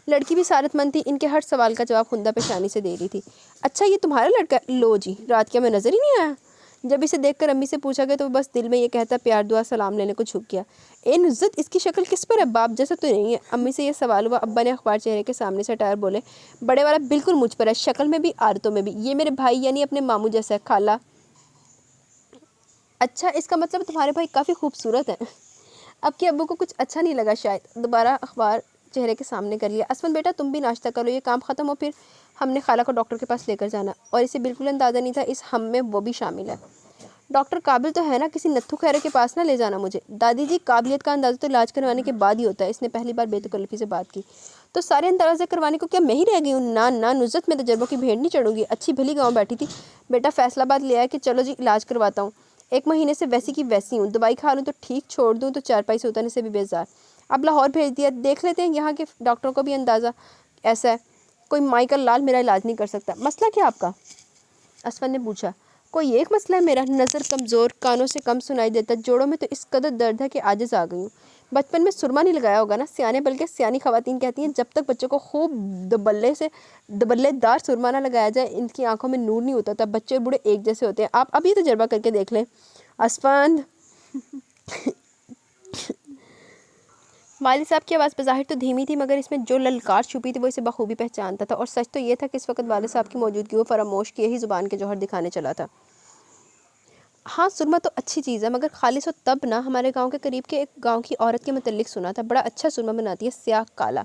लड़की भी सारतमंद थी, इनके हर सवाल का जवाब खुंदा पेशानी से दे रही थी। अच्छा ये तुम्हारा लड़का? लो जी, रात क्या मैं नज़र ही नहीं आया? जब इसे देखकर अम्मी से पूछा गया तो बस दिल में ये कहता प्यार दुआ सलाम लेने को झुक गया। ए नुज़्ज़त, इसकी शक्ल किस पर है? बाप जैसा तो नहीं है। अम्मी से ये सवाल हुआ। अब्बा ने अखबार चेहरे के सामने से हटाया, बोले, बड़े वाला बिल्कुल मुझ पर है, शक्ल में भी आदतों में भी। ये मेरे भाई यानी अपने मामू जैसा है। खाला? अच्छा इसका मतलब तुम्हारे भाई काफ़ी खूबसूरत हैं। अब के अब्बू को कुछ अच्छा नहीं लगा शायद। दोबारा अखबार चेहरे के सामने कर लिया। असफन बेटा तुम भी नाश्ता करो, ये काम ख़त्म हो फिर हमने खाला को डॉक्टर के पास लेकर जाना। और इसे बिल्कुल अंदाज़ा नहीं था इस हम में वो भी शामिल है। डॉक्टर काबिल तो है ना, किसी नत्थू खैरे के पास ना ले जाना मुझे। दादी जी काबिलियत का अंदाज़ा तो इलाज करवाने के बाद ही होता है। इसने पहली बार बेतकल्लुफ़ी से बात की। तो सारे अंदाज़े करवाने को क्या मैं ही रह गई हूँ? ना नुज़्ज़त, में तजर्बों की भेड़ नहीं चढ़ूँगी। अच्छी भली गाँव बैठी थी, बेटा फैसलाबाद ले आया कि चलो जी इलाज करवाता हूँ। 1 महीने से वैसी की वैसी हूँ, दवाई खा लूँ तो ठीक, छोड़ दूँ तो चारपाई से उतरने से भी बेजार। अब लाहौर भेज दिया, देख लेते हैं यहाँ के डॉक्टरों को भी अंदाज़ा ऐसा है, कोई माइकल लाल मेरा इलाज नहीं कर सकता। मसला क्या आपका? असफन ने पूछा। कोई एक मसला है मेरा, नज़र कमज़ोर, कानों से कम सुनाई देता, जोड़ों में तो इस कदर दर्द है कि आजिज़ आ गई हूँ। बचपन में सुरमा नहीं लगाया होगा ना सियाने, बल्कि सियानी ख़वातीन कहती हैं जब तक बच्चों को खूब दबल्लेदार सुरमा ना लगाया जाए इनकी आंखों में नूर नहीं होता, तब बच्चे और बूढ़े एक जैसे होते हैं। आप अभी तजर्बा करके देख लें। असफन वालिद साहब की आवाज़ बज़ाहिर तो धीमी थी, मगर इसमें जो ललकार छुपी थी वो इसे बखूबी पहचानता था। और सच तो ये था कि इस वक्त वालिद साहब की मौजूदगी वो फरामोश किए ही ज़ुबान के जौहर दिखाने चला था। हाँ, सुरमा तो अच्छी चीज़ है, मगर खालिस हो तब ना। हमारे गांव के करीब के एक गांव की औरत के मुतल्लिक सुना था, बड़ा अच्छा सुरमा बनाती है, स्याह काला,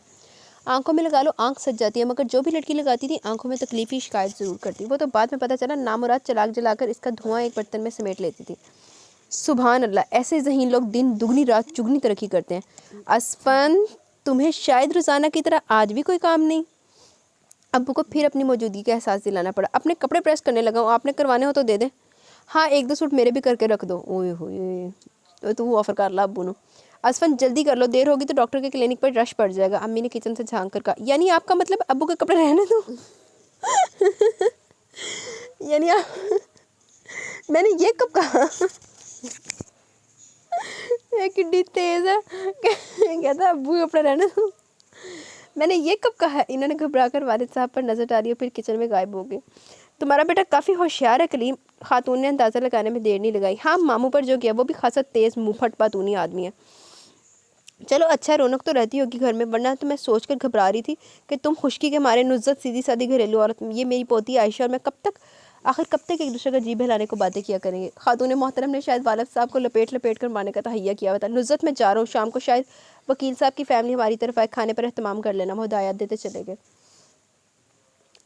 आंखों में लगा लो आंख सज जाती है, मगर जो भी लड़की लगाती थी आंखों में तकलीफ ही शिकायत ज़रूर करती। वो तो बाद में पता चला नामुराद चलाक जलाकर इसका धुआं एक बर्तन में समेट लेती थी। सुभान अल्लाह, ऐसे ज़हीन लोग दिन दुगनी रात चुगनी तरक्की करते हैं। असफन, तुम्हें शायद रोज़ाना की तरह आज भी कोई काम नहीं? अब्बू को फिर अपनी मौजूदगी का एहसास दिलाना पड़ा। अपने कपड़े प्रेस करने लगा हूँ, आपने करवाने हो तो दे दें। हाँ, एक दो सूट मेरे भी करके रख दो। ओए होए, तो तू ऑफ़र कर ला अब्बू ने। असफन, जल्दी कर लो, देर होगी तो डॉक्टर के क्लिनिक पर रश पड़ जाएगा। अम्मी ने किचन से झांक कर कहा। यानी आपका मतलब अब्बू के कपड़े रहने दो? यानी मैंने ये कब कहा? ये किड्डी तेज है, कहता अब्बू के कपड़े रहने दो। मैंने ये कब कहा? इन्होंने घबराकर वालिद साहब पर नज़र डाली और फिर किचन में गायब हो गए। तुम्हारा बेटा काफ़ी होशियार है कलीम, खातून ने अंदाज़ा लगाने में देर नहीं लगाई। हाँ, मामू पर जो गया वो भी खासा तेज़ मुँहफट पातूनी आदमी है। चलो अच्छा, रौनक तो रहती होगी घर में, वरना तो मैं सोचकर घबरा रही थी कि तुम खुशकी के मारे नुज़्ज़त सीधी सादी घरेलू औरत, ये मेरी पोती आयशा और मैं कब तक एक दूसरे का जी बहलाने को बातें किया करेंगे। खातून मोहतरम ने शायद वालिद साहब को लपेट कर मारने का तहैया किया हुआ था। नुज़्ज़त, मैं जा रहा हूँ, शाम को शायद वकील साहब की फैमिली हमारी तरफ आए, खाने पर एहतमाम कर लेना। वो हिदायत देते चले गए।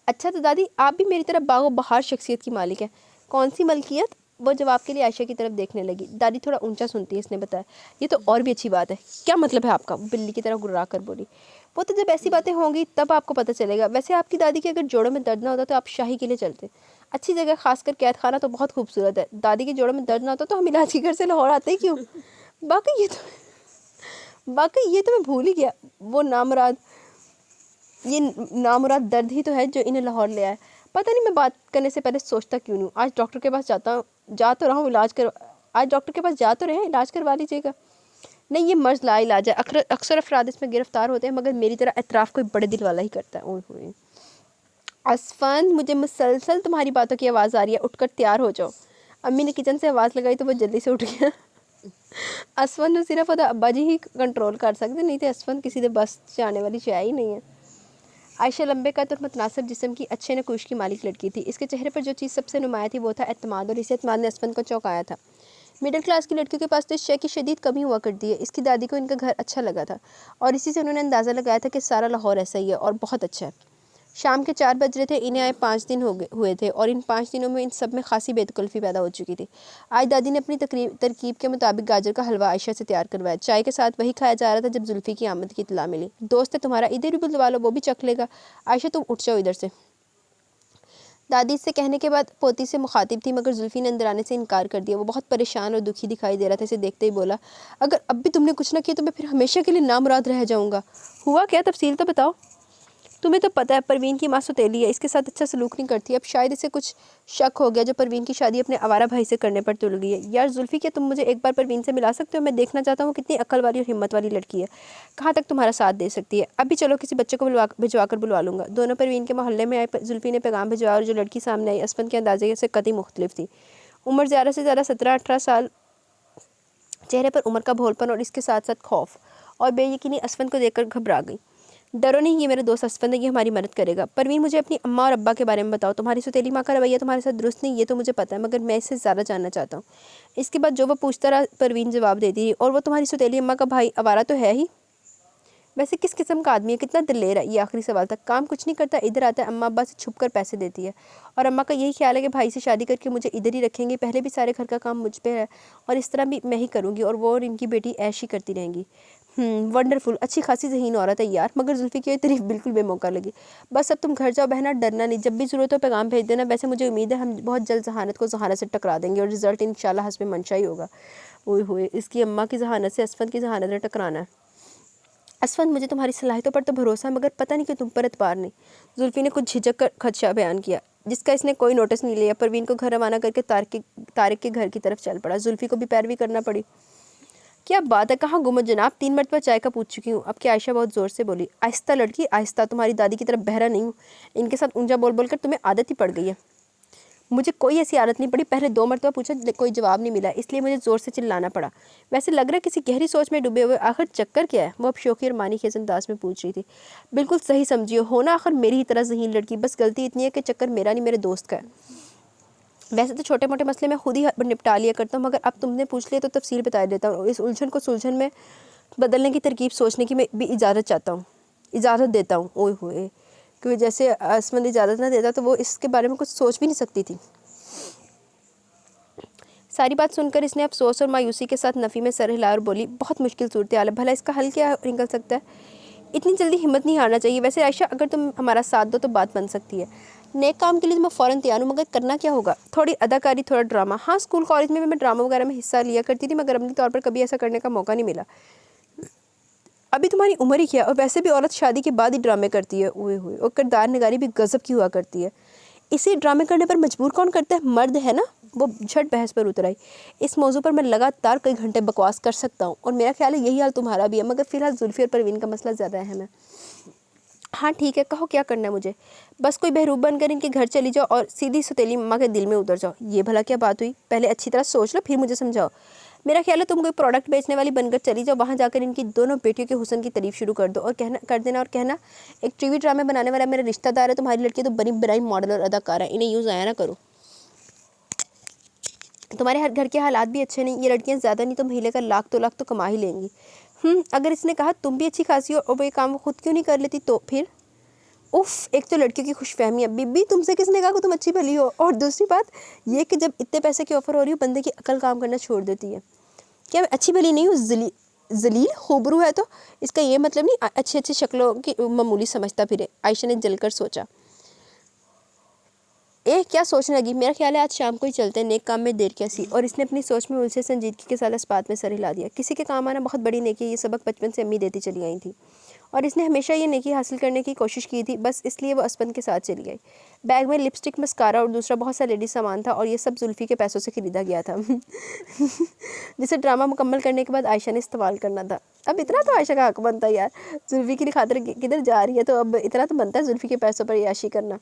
अच्छा तो दादी, आप भी मेरी तरह बागो बहार शख्सियत की मालिक हैं। कौन सी मलकियत? वो जवाब के लिए आयशा की तरफ देखने लगी। दादी थोड़ा ऊंचा सुनती है, इसने बताया। ये तो और भी अच्छी बात है। क्या मतलब है आपका? बिल्ली की तरह गुर्रा कर बोली। वो तो जब ऐसी बातें होंगी तब आपको पता चलेगा। वैसे आपकी दादी के अगर जोड़ों में दर्द ना होता तो आप शाही के लिए चलते। अच्छी जगह, खासकर कैद खाना तो बहुत खूबसूरत है। दादी के जोड़ों में दर्द ना होता तो हम इलाज के घर से लाहौर आते ही क्यों? बाकी ये तो मैं भूल ही गया। वो नामुराद दर्द ही तो है जो इन्हें लाहौर ले आया। पता नहीं मैं बात करने से पहले सोचता क्यों नहीं हूँ। आज डॉक्टर के पास जा तो रहा हूँ, आज डॉक्टर के पास जा तो रहे हैं, इलाज करवा लीजिएगा। नहीं, ये मर्ज ला इलाज है। अक्सर अफराद इसमें गिरफ्तार होते हैं, मगर मेरी तरह एतराफ़ कोई बड़े दिल वाला ही करता है। ओए असफन, मुझे मुसलसल तुम्हारी बातों की आवाज़ आ रही है, उठकर तैयार हो जाओ। अम्मी ने किचन से आवाज़ लगाई तो वो जल्दी से उठ गया। असफन ने सिर्फ अब्बा जी ही कंट्रोल कर सकते, नहीं थे असफन किसी से बस जाने वाली शय ही नहीं है। आयशा लंबे कद और मुतनासिब जिस्म की अच्छे नकूश की मालिक लड़की थी। इसके चेहरे पर जो चीज़ सबसे नुमाया थी वो था एतमाद, और इसी एतमाद ने असफन को चौंकाया था। मिडिल क्लास की लड़कियों के पास तो इस शय की शदीद कमी हुआ करती है। इसकी दादी को इनका घर अच्छा लगा था और इसी से उन्होंने अंदाज़ा लगाया था कि सारा लाहौर ऐसा ही है और बहुत अच्छा है। शाम के 4 बज रहे थे, इन्हें आए 5 दिन हुए थे और इन 5 दिनों में इन सब में खासी बेतकल्फ़ी पैदा हो चुकी थी। आज दादी ने अपनी तरकीब के मुताबिक गाजर का हलवा आयशा से तैयार करवाया। चाय के साथ वही खाया जा रहा था जब जुल्फ़ी की आमद की इत्तला मिली। दोस्त है तुम्हारा, इधर भी बुलवा लो, वो भी चख लेगा। आयशा तुम उठ जाओ इधर से। दादी इससे कहने के बाद पोती से मुखातिब थी, मगर जुल्फ़ी ने अंदर आने से इनकार कर दिया। वो बहुत परेशान और दुखी दिखाई दे रहा था। इसे देखते ही बोला, अगर अब भी तुमने कुछ ना किया तो मैं फिर हमेशा के लिए नामुराद रह जाऊँगा। हुआ क्या, तफसील तो बताओ। तुम्हें तो पता है परवीन की माँ सौतेली है, इसके साथ अच्छा सलूक नहीं करती। अब शायद इसे कुछ शक हो गया जो परवीन की शादी अपने आवारा भाई से करने पर तुल गई है। यार जुल्फ़ी, क्या तुम मुझे एक बार परवीन से मिला सकते हो? मैं देखना चाहता हूँ कितनी अक्ल वाली और हिम्मत वाली लड़की है, कहाँ तक तुम्हारा साथ दे सकती है। अभी चलो किसी बच्चे को भिजवा कर बुलवा लूँगा। दोनों परवीन के मोहल्ले में आए। जुल्फ़ी ने पैगाम भिजवाया और जो लड़की सामने आई असफन के अंदाजे से कतई मुख्तलिफ थी। उम्र ज़्यादा से ज़्यादा 17-18 साल, चेहरे पर उम्र का भोलपन और इसके साथ साथ खौफ और बेयकीनी असफन को देखकर घबरा गई। डरो नहीं, ये मेरा दोस्त असफन है, ये हमारी मदद करेगा। परवीन, मुझे अपनी अम्मा और अब्बा के बारे में बताओ। तुम्हारी सौतेली माँ का रवैया तुम्हारे साथ दुरुस्त नहीं, ये तो मुझे पता है, मगर मैं इससे ज़्यादा जानना चाहता हूँ। इसके बाद जो वो पूछता रहा परवीन जवाब देती रही। और वो तुम्हारी सौतेली अम्मा का भाई आवारा तो है ही? वैसे किस किस्म का आदमी है, कितना दिलेर है? ये आखिरी सवाल था। काम कुछ नहीं करता, इधर आता है, अम्मा अब्बा से छुप कर पैसे देती है और अम्मा का यही ख्याल है कि भाई से शादी करके मुझे इधर ही रखेंगे। पहले भी सारे घर का काम मुझ पे है और इस तरह भी मैं ही करूँगी और वो और इनकी बेटी ऐश ही करती रहेंगी। वंडरफुल, अच्छी खासी ज़हीन औरत है यार, मगर जुल्फ़ी की तारीफ बिल्कुल बेमौका लगी। बस अब तुम घर जाओ बहना, डरना नहीं, जब भी ज़रूरत हो पैगाम भेज देना। वैसे मुझे उम्मीद है हम बहुत जल्द जहानत को जहानत से टकरा देंगे और रिज़ल्ट इंशाल्लाह हस्बे मंशा ही होगा। ओए होए, इसकी अम्मा की जहानत से असफन की जहानत ने टकराना है। असफन, मुझे तुम्हारी सलाहियतों पर तो भरोसा है, मगर पता नहीं क्यों तुम पर एतबार नहीं। जुल्फ़ी ने कुछ झिझक कर खदशा बयान किया, जिसका इसने कोई नोटिस नहीं लिया। परवीन को घर रवाना करके तारिक के घर की तरफ चल पड़ा। जुल्फ़ी को भी पैरवी करना पड़ी। क्या बात है, कहाँ गुम हो जनाब? 3 मरतबा चाय का पूछ चुकी हूँ। अब की आयशा बहुत ज़ोर से बोली। आहिस्ता लड़की आहिस्ता, तुम्हारी दादी की तरफ बहरा नहीं हूँ। इनके साथ ऊंचा बोल बोल कर तुम्हें आदत ही पड़ गई है। मुझे कोई ऐसी आदत नहीं पड़ी। पहले 2 मरतबा पूछा, कोई जवाब नहीं मिला, इसलिए मुझे ज़ोर से चिल्लाना पड़ा। वैसे लग रहा है किसी गहरी सोच में डूबे हुए। आखिर चक्कर क्या है? वो अब शौकी और मानी खेज अंदाज में पूछ रही थी। बिल्कुल सही समझियो, हो ना आखिर मेरी ही तरह ज़हीन लड़की। बस गलती इतनी है कि चक्कर मेरा नहीं, मेरे दोस्त का है। वैसे तो छोटे मोटे मसले मैं खुद ही निपटा लिया करता हूँ, मगर अब तुमने पूछ लिया तो तफसील बता देता हूँ। इस उलझन को सुलझन में बदलने की तरकीब सोचने की मैं भी इजाज़त चाहता हूँ, इजाज़त देता हूँ। ओए होए, क्योंकि जैसे आसमान इजाज़त ना देता तो वो इसके बारे में कुछ सोच भी नहीं सकती थी। सारी बात सुनकर इसने अफसोस और मायूसी के साथ नफ़ी में सर हिलाया और बोली, बहुत मुश्किल सूरत हाल है, भला इसका हल क्या निकल सकता है? इतनी जल्दी हिम्मत नहीं हारना चाहिए। वैसे आयशा, अगर तुम हमारा साथ दो तो बात बन सकती है। नेक काम के लिए तो मैं फ़ौरन तैयार हूँ, मगर करना क्या होगा? थोड़ी अदाकारी, थोड़ा ड्रामा। हाँ, स्कूल कॉलेज में मैं ड्रामा वगैरह में हिस्सा लिया करती थी, मगर अपने तौर पर कभी ऐसा करने का मौका नहीं मिला। अभी तुम्हारी उम्र ही क्या, और वैसे भी औरत शादी के बाद ही ड्रामे करती है। ओए होए, और किरदार निगारी भी गजब की हुआ करती है। इसे ड्रामे करने पर मजबूर कौन करता है? मर्द है ना। वो झट बहस पर उतर आई। इस मौजू पर मैं लगातार कई घंटे बकवास कर सकता हूँ, और मेरा ख्याल है यही हाल तुम्हारा भी है, मगर फिलहाल जुल्फ़ी और परवीन का मसला ज़्यादा अहम है। हाँ ठीक है, कहो क्या करना है मुझे? बस कोई बहरूप बनकर इनके घर चली जाओ और सीधी सौतेली मम्मा के दिल में उतर जाओ। ये भला क्या बात हुई? पहले अच्छी तरह सोच लो, फिर मुझे समझाओ। मेरा ख्याल है तुम कोई प्रोडक्ट बेचने वाली बनकर चली जाओ, वहाँ जाकर इनकी दोनों बेटियों के हुस्न की तारीफ शुरू कर दो और कहना एक टीवी ड्रामे बनाने वाला मेरा रिश्तेदार है, तुम्हारी लड़की तो बनी बनाई मॉडल और अदाकार है, इन्हें यूज़ आया ना करो। तुम्हारे हर घर के हालात भी अच्छे नहीं, ये लड़कियाँ ज़्यादा नहीं तो महीने का 1 लाख तो कमा ही लेंगी। अगर इसने कहा तुम भी अच्छी खासी हो और वो ये काम वो खुद क्यों नहीं कर लेती, तो फिर उफ, एक तो लड़कियों की खुशफहमी है। बीबी, तुमसे किसने कहा कि तुम अच्छी भली हो? और दूसरी बात ये कि जब इतने पैसे की ऑफर हो रही हो, बंदे की अकल काम करना छोड़ देती है। क्या मैं अच्छी भली नहीं हूँ? जलील खूबरू है तो इसका ये मतलब नहीं अच्छी अच्छी शक्लों की मामूली समझता फिरे। आयशा ने जलकर सोचा। क्या सोचने लगी? मेरा ख्याल है आज शाम को ही चलते हैं, नेक काम में देर कैसी। और इसने अपनी सोच में उलझे संजीदगी के साथ इस बात में सर हिला दिया। किसी के काम आना बहुत बड़ी नेकी, ये सबक बचपन से अम्मी देती चली आई थी, और इसने हमेशा ये नेकी हासिल करने की कोशिश की थी, बस इसलिए वो असपन के साथ चली गई। बैग में लिपस्टिक, मस्कारा और दूसरा बहुत सा लेडीज सामान था, और ये सब जुल्फ़ी के पैसों से ख़रीदा गया था जिसे ड्रामा मुकम्मल करने के बाद आयशा ने इस्तेमाल करना था। अब इतना तो आयशा का हक बनता है यार, जुल्फ़ी की खातिर किधर जा रही है, तो अब इतना तो बनता है जुल्फ़ी के पैसों पर याशी करना।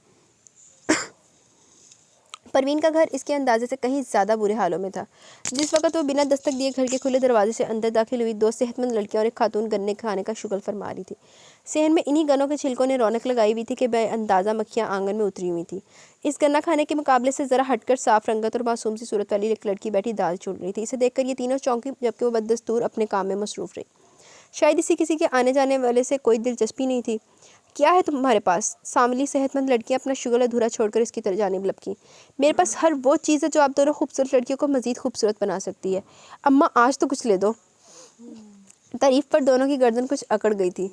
परवीन का घर इसके अंदाजे से कहीं ज़्यादा बुरे हालों में था। जिस वक्त वो बिना दस्तक दिए घर के खुले दरवाजे से अंदर दाखिल हुई, 2 सेहतमंद लड़कियां और एक खातून गन्ने खाने का शुगल फरमा रही थी। सेहन में इन्हीं गन्नों के छिलकों ने रौनक लगाई हुई थी कि बेअंदाज़ा मक्खियाँ आंगन में उतरी हुई थी। इस गन्ना खाने के मुकाबले से ज़रा हटकर साफ रंगत और मासूम सी सूरत वाली एक लड़की बैठी दाल चुन रही थी। इसे देखकर ये तीनों चौंकी, जबकि वो बददस्तूर अपने काम में मसरूफ़ रही। शायद इसी किसी के आने जाने वाले से कोई दिलचस्पी नहीं थी। क्या है तुम्हारे पास? सांवली सेहतमंद लड़कियां अपना शुगल अधूरा छोड़कर इसकी तरफ जाने लपकीं। मेरे पास हर वो चीज़ है जो आप दोनों खूबसूरत लड़कियों को मज़ीद खूबसूरत बना सकती है। अम्मा, आज तो कुछ ले दो। तारीफ पर दोनों की गर्दन कुछ अकड़ गई थी।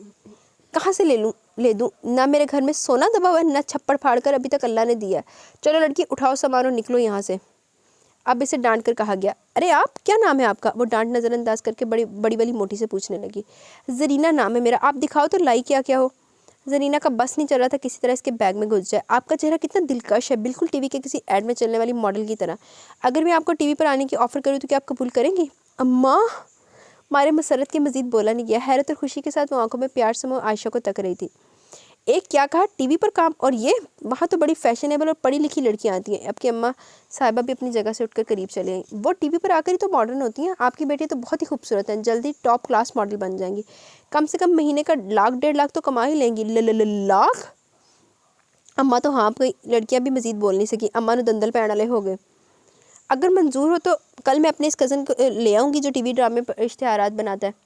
कहाँ से ले दूँ? ना मेरे घर में सोना दबा हुआ है, ना छप्पड़ फाड़ कर अभी तक अल्लाह ने दिया। चलो लड़की, उठाओ सामान और निकलो यहाँ से। अब इसे डांट कर कहा गया। अरे आप, क्या नाम है आपका? वो डांट नज़रअंदाज करके बड़ी बड़ी वाली मोटी से पूछने लगी। ज़रीना नाम है मेरा। आप दिखाओ तो लाई क्या हो। ज़रीना का बस नहीं चल रहा था किसी तरह इसके बैग में घुस जाए। आपका चेहरा कितना दिलकश है, बिल्कुल टीवी के किसी ऐड में चलने वाली मॉडल की तरह। अगर मैं आपको टीवी पर आने की ऑफ़र करूँ तो क्या आप कबूल करेंगी? अम्मा, मारे मसरत के मज़ीद बोला नहीं गया। हैरत और खुशी के साथ वो आंखों में प्यार समूह आयशा को तक रही थी। एक क्या कहा? टीवी पर काम? और ये वहाँ तो बड़ी फैशनेबल और पढ़ी लिखी लड़कियाँ आती हैं। आपकी अम्मा साहिबा भी अपनी जगह से उठकर करीब चले गईं। वो टीवी पर आकर ही तो मॉडर्न होती हैं। आपकी बेटी तो बहुत ही खूबसूरत है, जल्दी टॉप क्लास मॉडल बन जाएंगी। कम से कम महीने का 1,00,000-1.5 लाख तो कमा ही लेंगी। लाख? अम्मा तो हाँ गई। लड़कियाँ भी मज़ीद बोल नहीं सकी। अम्मा ने दंदल पैण वाले हो गए। अगर मंजूर हो तो कल मैं अपने इस कज़न को ले आऊँगी जो टीवी ड्रामे पर इश्तिहारात बनाता है।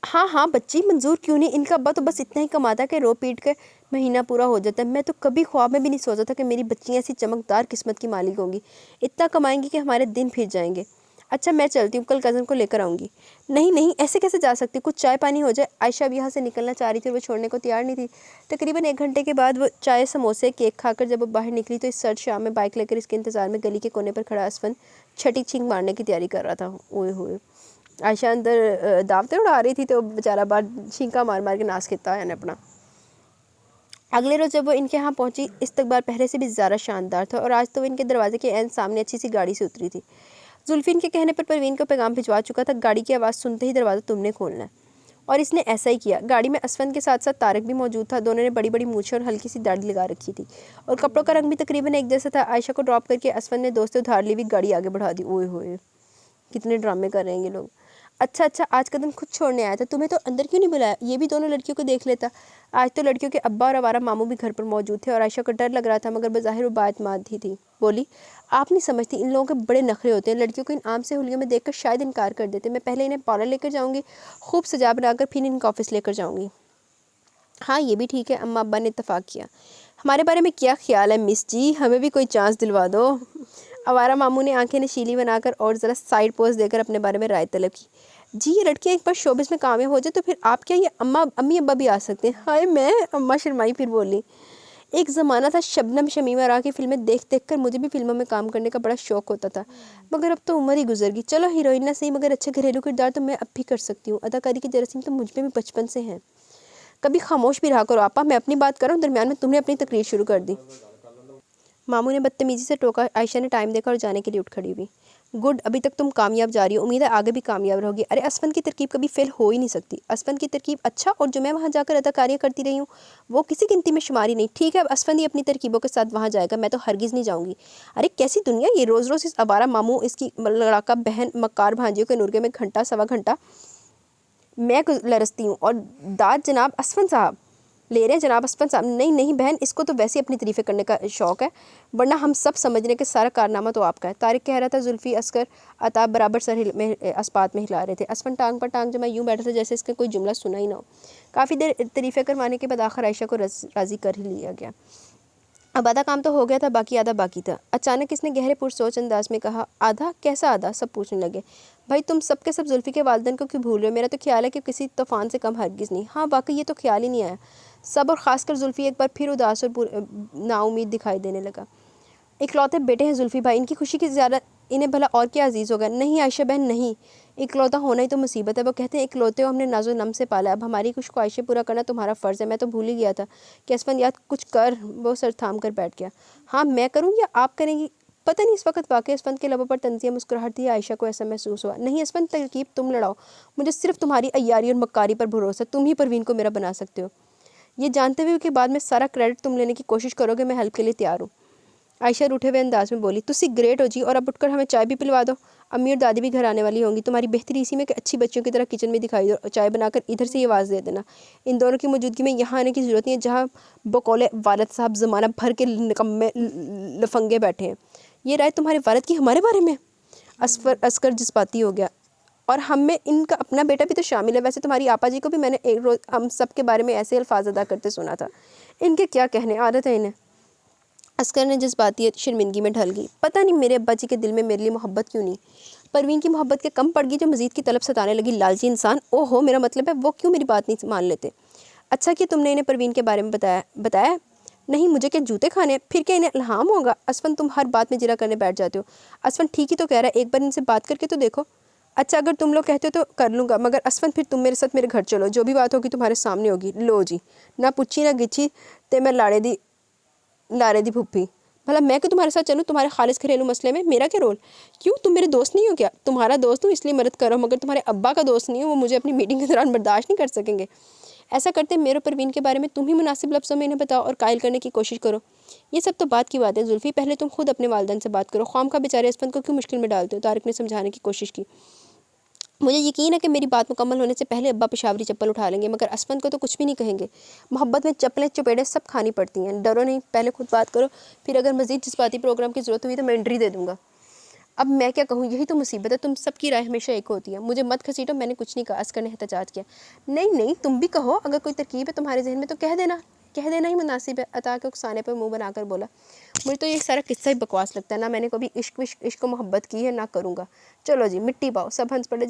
हाँ बच्ची, मंजूर क्यों नहीं। इनका अब्बा तो बस इतना ही कमाता है कि रो पीट के महीना पूरा हो जाता है। मैं तो कभी ख्वाब में भी नहीं सोचा था कि मेरी बच्चियाँ ऐसी चमकदार किस्मत की मालिक होंगी। इतना कमाएंगी कि हमारे दिन फिर जाएंगे। अच्छा मैं चलती हूँ, कल कज़न को लेकर आऊँगी। नहीं, ऐसे कैसे जा सकती? कुछ चाय पानी हो जाए। आयशा भी यहाँ से निकलना चाह रही थी और वो छोड़ने को तैयार नहीं थी। तकरीबन 1 घंटे के बाद वो चाय, समोसे, केक खाकर जब वो बाहर निकली तो इस सर्द शाम में बाइक लेकर इसके इंतज़ार में गली के कोने पर खड़ा असफन छठी छींक मारने की तैयारी कर रहा था। ओए होए, आयशा अंदर दावतें उड़ा रही थी तो बेचारा बाहर छींका मार मार के नाश किया है अपना। अगले रोज़ जब वो इनके यहाँ पहुंची, इस्तकबाल पहले से भी ज़्यादा शानदार था और आज तो वो इनके दरवाजे के एन सामने अच्छी सी गाड़ी से उतरी थी। जुल्फी इनके कहने पर परवीन को पैगाम भिजवा चुका था, गाड़ी की आवाज़ सुनते ही दरवाज़ा तुमने खोलना है। और इसने ऐसा ही किया। गाड़ी में असफन के साथ साथ तारक भी मौजूद था। दोनों ने बड़ी बड़ी मूछें और हल्की सी दाढ़ी लगा रखी थी और कपड़ों का रंग भी तकरीबन एक जैसा था। आयशा को ड्रॉप करके असफन ने दोस्त उधार ली हुई गाड़ी आगे बढ़ा दी। ओए होए, कितने ड्रामे कर रहे हैं ये लोग। अच्छा, आज कदम खुद छोड़ने आया था, तुम्हें तो अंदर क्यों नहीं बुलाया? ये भी दोनों लड़कियों को देख लेता। आज तो लड़कियों के अब्बा और आवारा मामू भी घर पर मौजूद थे और आयशा को डर लग रहा था, मगर बज़ाहिर वो बात मानती थी। बोली, आप नहीं समझती, इन लोगों के बड़े नखरे होते हैं। लड़कियों को इन आम से हुलियों में देखकर शायद इनकार कर देते। मैं पहले इन्हें पार्लर लेकर जाऊँगी, खूब सजा बनाकर, फिर इनका ऑफिस लेकर जाऊँगी। हाँ, ये भी ठीक है, अम्मा अब्बा ने इत्तेफाक किया। हमारे बारे में क्या ख्याल है मिस जी? हमें भी कोई चांस दिलवा दो। आवारा मामू ने आंखें नशीली बनाकर और ज़रा साइड पोज देकर अपने बारे में राय तलब की। जी, ये लड़कियाँ एक बार शोबिस में कामयाब हो जाए तो फिर आप क्या, ये अम्मी अब्बा भी आ सकते हैं। हाय, मैं अम्मा शर्माई फिर बोली। एक ज़माना था शबनम शमीम आरा की फिल्में देख देख कर मुझे भी फिल्मों में काम करने का बड़ा शौक होता था, मगर अब तो उम्र ही गुजर गई। चलो हीरोइन ना सही, मगर अच्छे घरेलू किरदार तो मैं अब भी कर सकती हूँ। अदाकारी के जरासीम तो मुझ में भी बचपन से हैं। कभी खामोश भी रहा करो आपा, मैं अपनी बात कर रहा हूँ, दरमियान में तुमने अपनी तकरीर शुरू कर दी। मामू ने बदतमीजी से टोका। आयशा ने टाइम देखा और जाने के लिए उठ खड़ी हुई। गुड, अभी तक तुम कामयाब जा रही हो, उम्मीद है आगे भी कामयाब रहोगी। अरे असफन की तरकीब कभी फेल हो ही नहीं सकती। असफन की तरकीब, अच्छा, और जो मैं वहाँ जाकर अदाकारियाँ करती रही हूँ वो किसी गिनती में शुमारी नहीं। ठीक है, अब असफन ही अपनी तरकीबों के साथ वहाँ जाएगा, मैं तो हरगिज़ नहीं जाऊँगी। अरे कैसी दुनिया ये, रोज़ रोज़ इस आवारा मामू, इसकी लड़ाका बहन मक्कार भांजियों के नूरगे में घंटा सवा घंटा मैं लरसती हूँ और दाद जनाब असफन साहब ले रहे हैं। जनाब असफन साहब, नहीं बहन, इसको तो वैसे अपनी तारीफ़ें करने का शौक़ है, वरना हम सब समझ रहे कि सारा कारनामा तो आपका है। तारिक कह रहा था। जुल्फ़ी, असगर, अताब बराबर सर में अस्पात में हिला रहे थे। असफन टांग पर टांग जमा यूँ बैठा था जैसे इसका कोई जुमला सुना ही ना हो। काफ़ी देर तारीफ़ें करवाने के बाद आखिर आयशा को राज़ी कर ही लिया गया। अब आधा काम तो हो गया था, बाकी आधा बाकी था। अचानक इसने गहरे पुरसोच अंदाज में कहा, आधा कैसा आधा? सब पूछने लगे। भाई तुम सब के सब जुल्फ़ी के वालिदैन को क्यों भूल रहे हो? मेरा तो ख्याल है कि किसी तूफ़ान से कम हरगिज़ नहीं। हाँ वाकई, ये तो ख्याल ही नहीं आया। सब और ख़ासकर जुल्फ़ी एक बार फिर उदास और नाउम्मीद दिखाई देने लगा। इकलौते बेटे हैं जुल्फ़ी भाई, इनकी खुशी की ज़्यादा इन्हें भला और क्या अजीज़ होगा? नहीं आयशा बहन, नहीं, इकलौता होना ही तो मुसीबत है। वो कहते हैं इकलौते हो हमने नाजो नम से पाला, अब हमारी कुछ ख्वाहिशें पूरा करना तुम्हारा फ़र्ज़ है। मैं तो भूल ही गया था कि असफन याद कुछ कर। वो सर थाम कर बैठ गया। हाँ, मैं करूँ या आप करेंगी? पता नहीं। इस वक्त वाकई असफन के लबों पर तंजिया मुस्कुराहट थी। आयशा को ऐसा महसूस हुआ। नहीं असफन, तरकीब तुम लड़ाओ, मुझे सिर्फ तुम्हारी अय्यारी और मक्कारी पर भरोसा। तुम ही परवीन को मेरा बना सकते हो। ये जानते हुए कि बाद में सारा क्रेडिट तुम लेने की कोशिश करोगे, मैं हेल्प के लिए तैयार हूँ। आयशा रूठे हुए अंदाज में बोली। तुसी ग्रेट हो जी, और अब उठकर हमें चाय भी पिलवा दो। अम्मी और दादी भी घर आने वाली होंगी। तुम्हारी बेहतरी इसी में कि अच्छी बच्चियों की तरह किचन में दिखाई दो, चाय बनाकर इधर से ही आवाज़ दे देना। इन दोनों की मौजूदगी में यहाँ आने की ज़रूरत नहीं है जहाँ बकौले वालिद साहब ज़माना भर के निकम्मे लफंगे बैठे हैं। ये राय तुम्हारे वालिद की हमारे बारे में? असकर जज्बाती हो गया। और हम में इनका अपना बेटा भी तो शामिल है। वैसे तुम्हारी आपा जी को भी मैंने एक रोज़ हम सब के बारे में ऐसे अल्फाज अदा करते सुना था। इनके क्या कहने, आदत है इन्हें। असकर ने जज्बाती शर्मिंदगी में ढल गई। पता नहीं मेरे अब्बा जी के दिल में मेरे लिए मोहब्बत क्यों नहीं। परवीन की मोहब्बत के कम पड़ गई जो मज़ीद की तलब सताने लगी। लालची इंसान। ओहो, मेरा मतलब है वो क्यों मेरी बात नहीं मान लेते। अच्छा कि तुमने इन्हें परवीन के बारे में बताया? नहीं, मुझे क्या जूते खाने? फिर क्या इन्हें इल्हाम होगा? असफन, तुम हर बात में जिरा करने बैठ जाते हो। असफन ठीक ही तो कह रहा है, एक बार इनसे बात करके तो देखो। अच्छा, अगर तुम लोग कहते हो तो कर लूँगा, मगर असफन फिर तुम मेरे साथ मेरे घर चलो, जो भी बात होगी तुम्हारे सामने होगी। लो जी, ना पुच्छी ना गिच्छी ते मैं लारे दी भुप्पी। भला मैं क्यों तुम्हारे साथ चलूँ तुम्हारे खालिस घरेलू मसले में? मेरा क्या रोल? क्यों, तुम मेरे दोस्त नहीं हो क्या? तुम्हारा दोस्त हूँ इसलिए मदद करो, मगर तुम्हारे अब्बा का दोस्त नहीं हो, वो मुझे अपनी मीटिंग के दौरान बर्दाश्त नहीं कर सकेंगे। ऐसा करते मेरे परवीन के बारे में तुम ही मुनासिब लफ्ज़ों में इन्हें बताओ और कायल करने की कोशिश करो। ये सब तो बात की बात है जुल्फ़ी, पहले तुम खुद अपने वालिदैन से बात करो। ख्वाम का बेचारे असफन को क्यों मुश्किल में डालते हो? तारिक ने समझाने की कोशिश की। मुझे यकीन है कि मेरी बात मुकम्मल होने से पहले अब्बा पेशावरी चप्पल उठा लेंगे, मगर असफन को तो कुछ भी नहीं कहेंगे। मोहब्बत में चप्पलें चपेड़े सब खानी पड़ती हैं। डरो नहीं, पहले खुद बात करो, फिर अगर मज़ीद जज्बाती प्रोग्राम की ज़रूरत हुई तो मैं एंट्री दे दूँगा। अब मैं क्या कहूँ, यही तो मुसीबत है, तुम सबकी राय हमेशा एक होती है। मुझे मत घसीटो, मैंने कुछ नहीं कहा। असकर ने एहतजाज किया। नहीं, तुम भी कहो, अगर कोई तरकीब है तुम्हारे जहन में तो कह देना ही मुनासिब है। अता के उकसाने पर मुँह बनाकर बोला। मुझे तो ये सारा किस्सा ही बकवास लगता है, ना मैंने कभी इश्क मोहब्बत की है ना करूँगा। चलो जी, मिट्टी पाओ। सब हंस पड़े।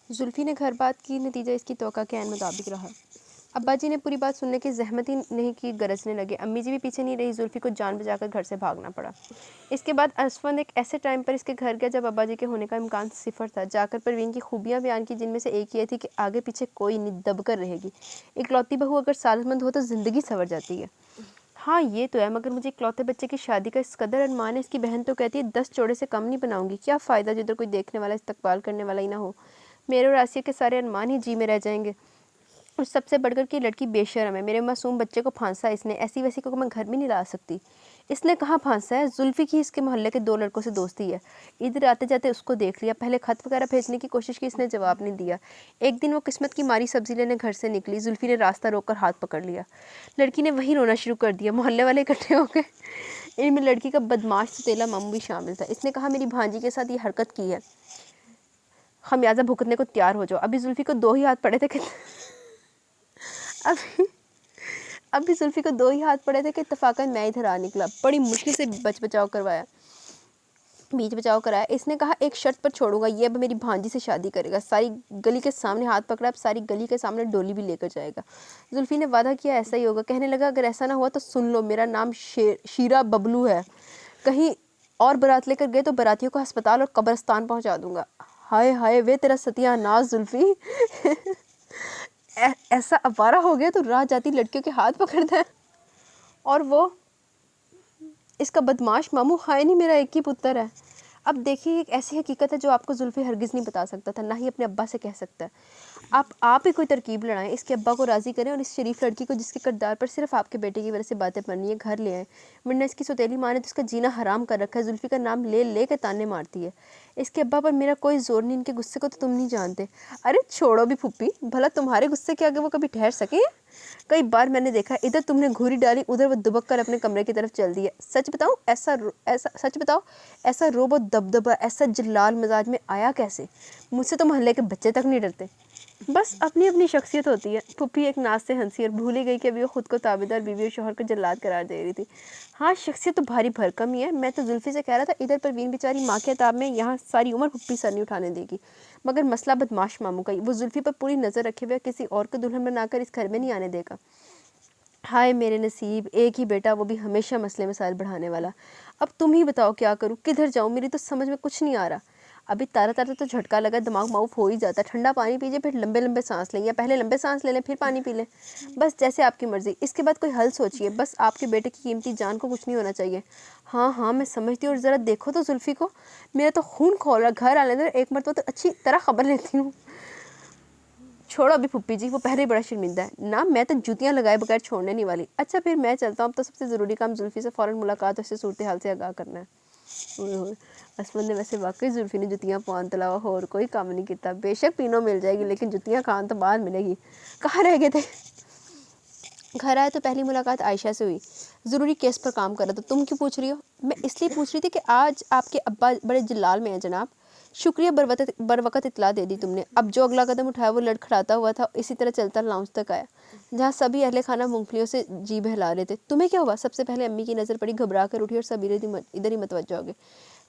जुल्फ़ी ने घर बात की, नतीजा इसकी तवक्का के ऐन मुताबिक रहा। अब्बा जी ने पूरी बात सुनने की जहमत ही नहीं की, गरजने लगे। अम्मी जी भी पीछे नहीं रही, जुल्फ़ी को जान बचाकर घर से भागना पड़ा। इसके बाद असफंद एक ऐसे टाइम पर इसके घर गया जब अब्बा जी के होने का इम्कान सिफर था। जाकर परवीन की खूबियाँ बयान की, जिनमें से एक ये थी कि आगे पीछे कोई नहीं, दब कर रहेगी। इकलौती बहू अगर सालतमंद हो तो ज़िंदगी संवर जाती है। हाँ ये तो है, मगर मुझे इकलौते बच्चे की शादी का इस कदर अरमान है। इसकी बहन तो कहती है 10 जोड़े से कम नहीं बनाऊंगी। क्या फ़ायदा जिधर कोई देखने वाला, इस्तकबाल करने वाला ही ना हो। मेरे और आसिया के सारे अरमान ही जी में रह जाएंगे। और सबसे बढ़कर कि लड़की बेशर्म है। मेरे मासूम बच्चे को फांसा इसने। ऐसी वैसी को मैं घर में नहीं ला सकती। इसने कहाँ फांसा है? जुल्फ़ी की इसके मोहल्ले के 2 लड़कों से दोस्ती है। इधर आते जाते उसको देख लिया। पहले खत वगैरह भेजने की कोशिश की, इसने जवाब नहीं दिया। एक दिन वो किस्मत की मारी सब्जी लेने घर से निकली। जुल्फ़ी ने रास्ता रोककर हाथ पकड़ लिया। लड़की ने वहीं रोना शुरू कर दिया। मोहल्ले वाले इकट्ठे हो गए। इनमें लड़की का बदमाश सतीला मामू भी शामिल था। इसने कहा मेरी भांजी के साथ ये हरकत की है, खमियाजा भुगतने को तैयार हो जाओ। अभी जुल्फ़ी को 2 ही हाथ पड़े थे कि अभी जुल्फ़ी को 2 ही हाथ पड़े थे कि इत्तफाकन मैं इधर आ निकला। बड़ी मुश्किल से बीच बचाव कराया। इसने कहा एक शर्त पर छोड़ूंगा, ये अब मेरी भांजी से शादी करेगा। सारी गली के सामने हाथ पकड़ा, अब सारी गली के सामने डोली भी लेकर जाएगा। जुल्फ़ी ने वादा किया ऐसा ही होगा। कहने लगा अगर ऐसा ना हुआ तो सुन लो, मेरा नाम शीरा बबलू है। कहीं और बारात लेकर गए तो बारातियों को अस्पताल और कब्रिस्तान पहुँचा दूंगा। हाय हाय वे तेरा सत्यानाश जुल्फ़ी। ऐसा आवारा हो गया तो राह जाती लड़कियों के हाथ पकड़ता है। और वो इसका बदमाश मामू, हाय नहीं मेरा एक ही पुत्र है। अब देखिए एक ऐसी हकीकत है जो आपको जुल्फ़ी हरगिज़ नहीं बता सकता था, ना ही अपने अब्बा से कह सकता है। आप ही कोई तरकीब लड़ाएं, इसके अब्बा को राज़ी करें और इस शरीफ लड़की को, जिसके किरदार पर सिर्फ आपके बेटे की वजह से बातें बननी है, घर ले आएँ। वरना इसकी सौतेली माँ ने तो इसका जीना हराम कर रखा है। जुल्फ़ी का नाम ले ले के ताने मारती है। इसके अब्बा पर मेरा कोई जोर नहीं, इनके गुस्से को तो तुम नहीं जानते। अरे छोड़ो भी फुप्पी, भला तुम्हारे गुस्से के आगे वो कभी ठहर सके? कई बार मैंने देखा, इधर तुमने घूरी डाली, उधर वो दुबक कर अपने कमरे की तरफ चल दी है। सच बताओ ऐसा रोब और दबदबा, ऐसा जलाल मिजाज में आया कैसे? मुझसे तो मोहल्ले के बच्चे तक नहीं डरते। बस अपनी अपनी शख्सियत होती है। पुप्पी एक नाज से हंसी और भूल ही गई कि अभी वो खुद को ताबेदार बीवी और शोहर को जल्लाद करार दे रही थी। हाँ शख्सियत तो भारी भरकम ही है। मैं तो जुल्फ़ी से कह रहा था, इधर परवीन बेचारी माँ के अताब में यहाँ सारी उम्र पुप्पी सर नहीं उठाने देगी। मगर मसला बदमाश मामू का ही। वो जुल्फ़ी पर पूरी नज़र रखे हुए किसी और को दुल्हन बनाकर इस घर में नहीं आने देगा। हाय मेरे नसीब, एक ही बेटा, वो भी हमेशा मसले मसाइल बढ़ाने वाला। अब तुम ही बताओ क्या करूँ, किधर जाऊँ? मेरी तो समझ में कुछ नहीं आ रहा। अभी तारा तारा तो झटका लगा, दिमाग माउफ हो ही जाता। ठंडा पानी पीजिए, फिर लंबे लंबे सांस लें, या पहले लंबे सांस ले लें फिर पानी पी लें। बस जैसे आपकी मर्ज़ी। इसके बाद कोई हल सोचिए। बस आपके बेटे की कीमती जान को कुछ नहीं होना चाहिए। हाँ हाँ मैं समझती हूँ। और ज़रा देखो तो जुल्फ़ी को, मेरा तो खून खोल रहा। घर आने दो, एक मरतबा तो अच्छी तरह खबर लेती हूँ। छोड़ो अभी फुप्पी जी, वो पहले ही बड़ा शर्मिंदा है ना। मैं तो जूतियाँ लगाए बगैर छोड़ने नहीं वाली। अच्छा फिर मैं चलता हूँ। अब तो सबसे ज़रूरी काम जुल्फ़ी से फ़ौरन मुलाकात और इससे सूरत हाल से आगाह करना है। असमन ने वैसे वाकई जुल्फ़ी ने जुतियाँ पान तो अलावा और कोई काम नहीं किया। बेशक पीनो मिल जाएगी, लेकिन जुतियाँ खान तो बाहर मिलेगी। कहाँ रह गए थे? घर आए तो पहली मुलाकात आयशा से हुई। ज़रूरी केस पर काम कर रहा था। तुम क्यों पूछ रही हो? मैं इसलिए पूछ रही थी कि आज आपके अब्बा बड़े जलाल में हैं जनाब। शुक्रिया, बर वक़्त इतला दे दी तुमने। अब जो अगला कदम उठाया वो लड़खड़ाता हुआ था। इसी तरह चलता लाउंज तक आया, जहाँ सभी अहले खाना मूंगफलियों से जी बहला रहे थे। तुम्हें क्या हुआ? सबसे पहले अम्मी की नज़र पड़ी, घबरा कर उठी और सब इधर ही मतवज्जो हो गए।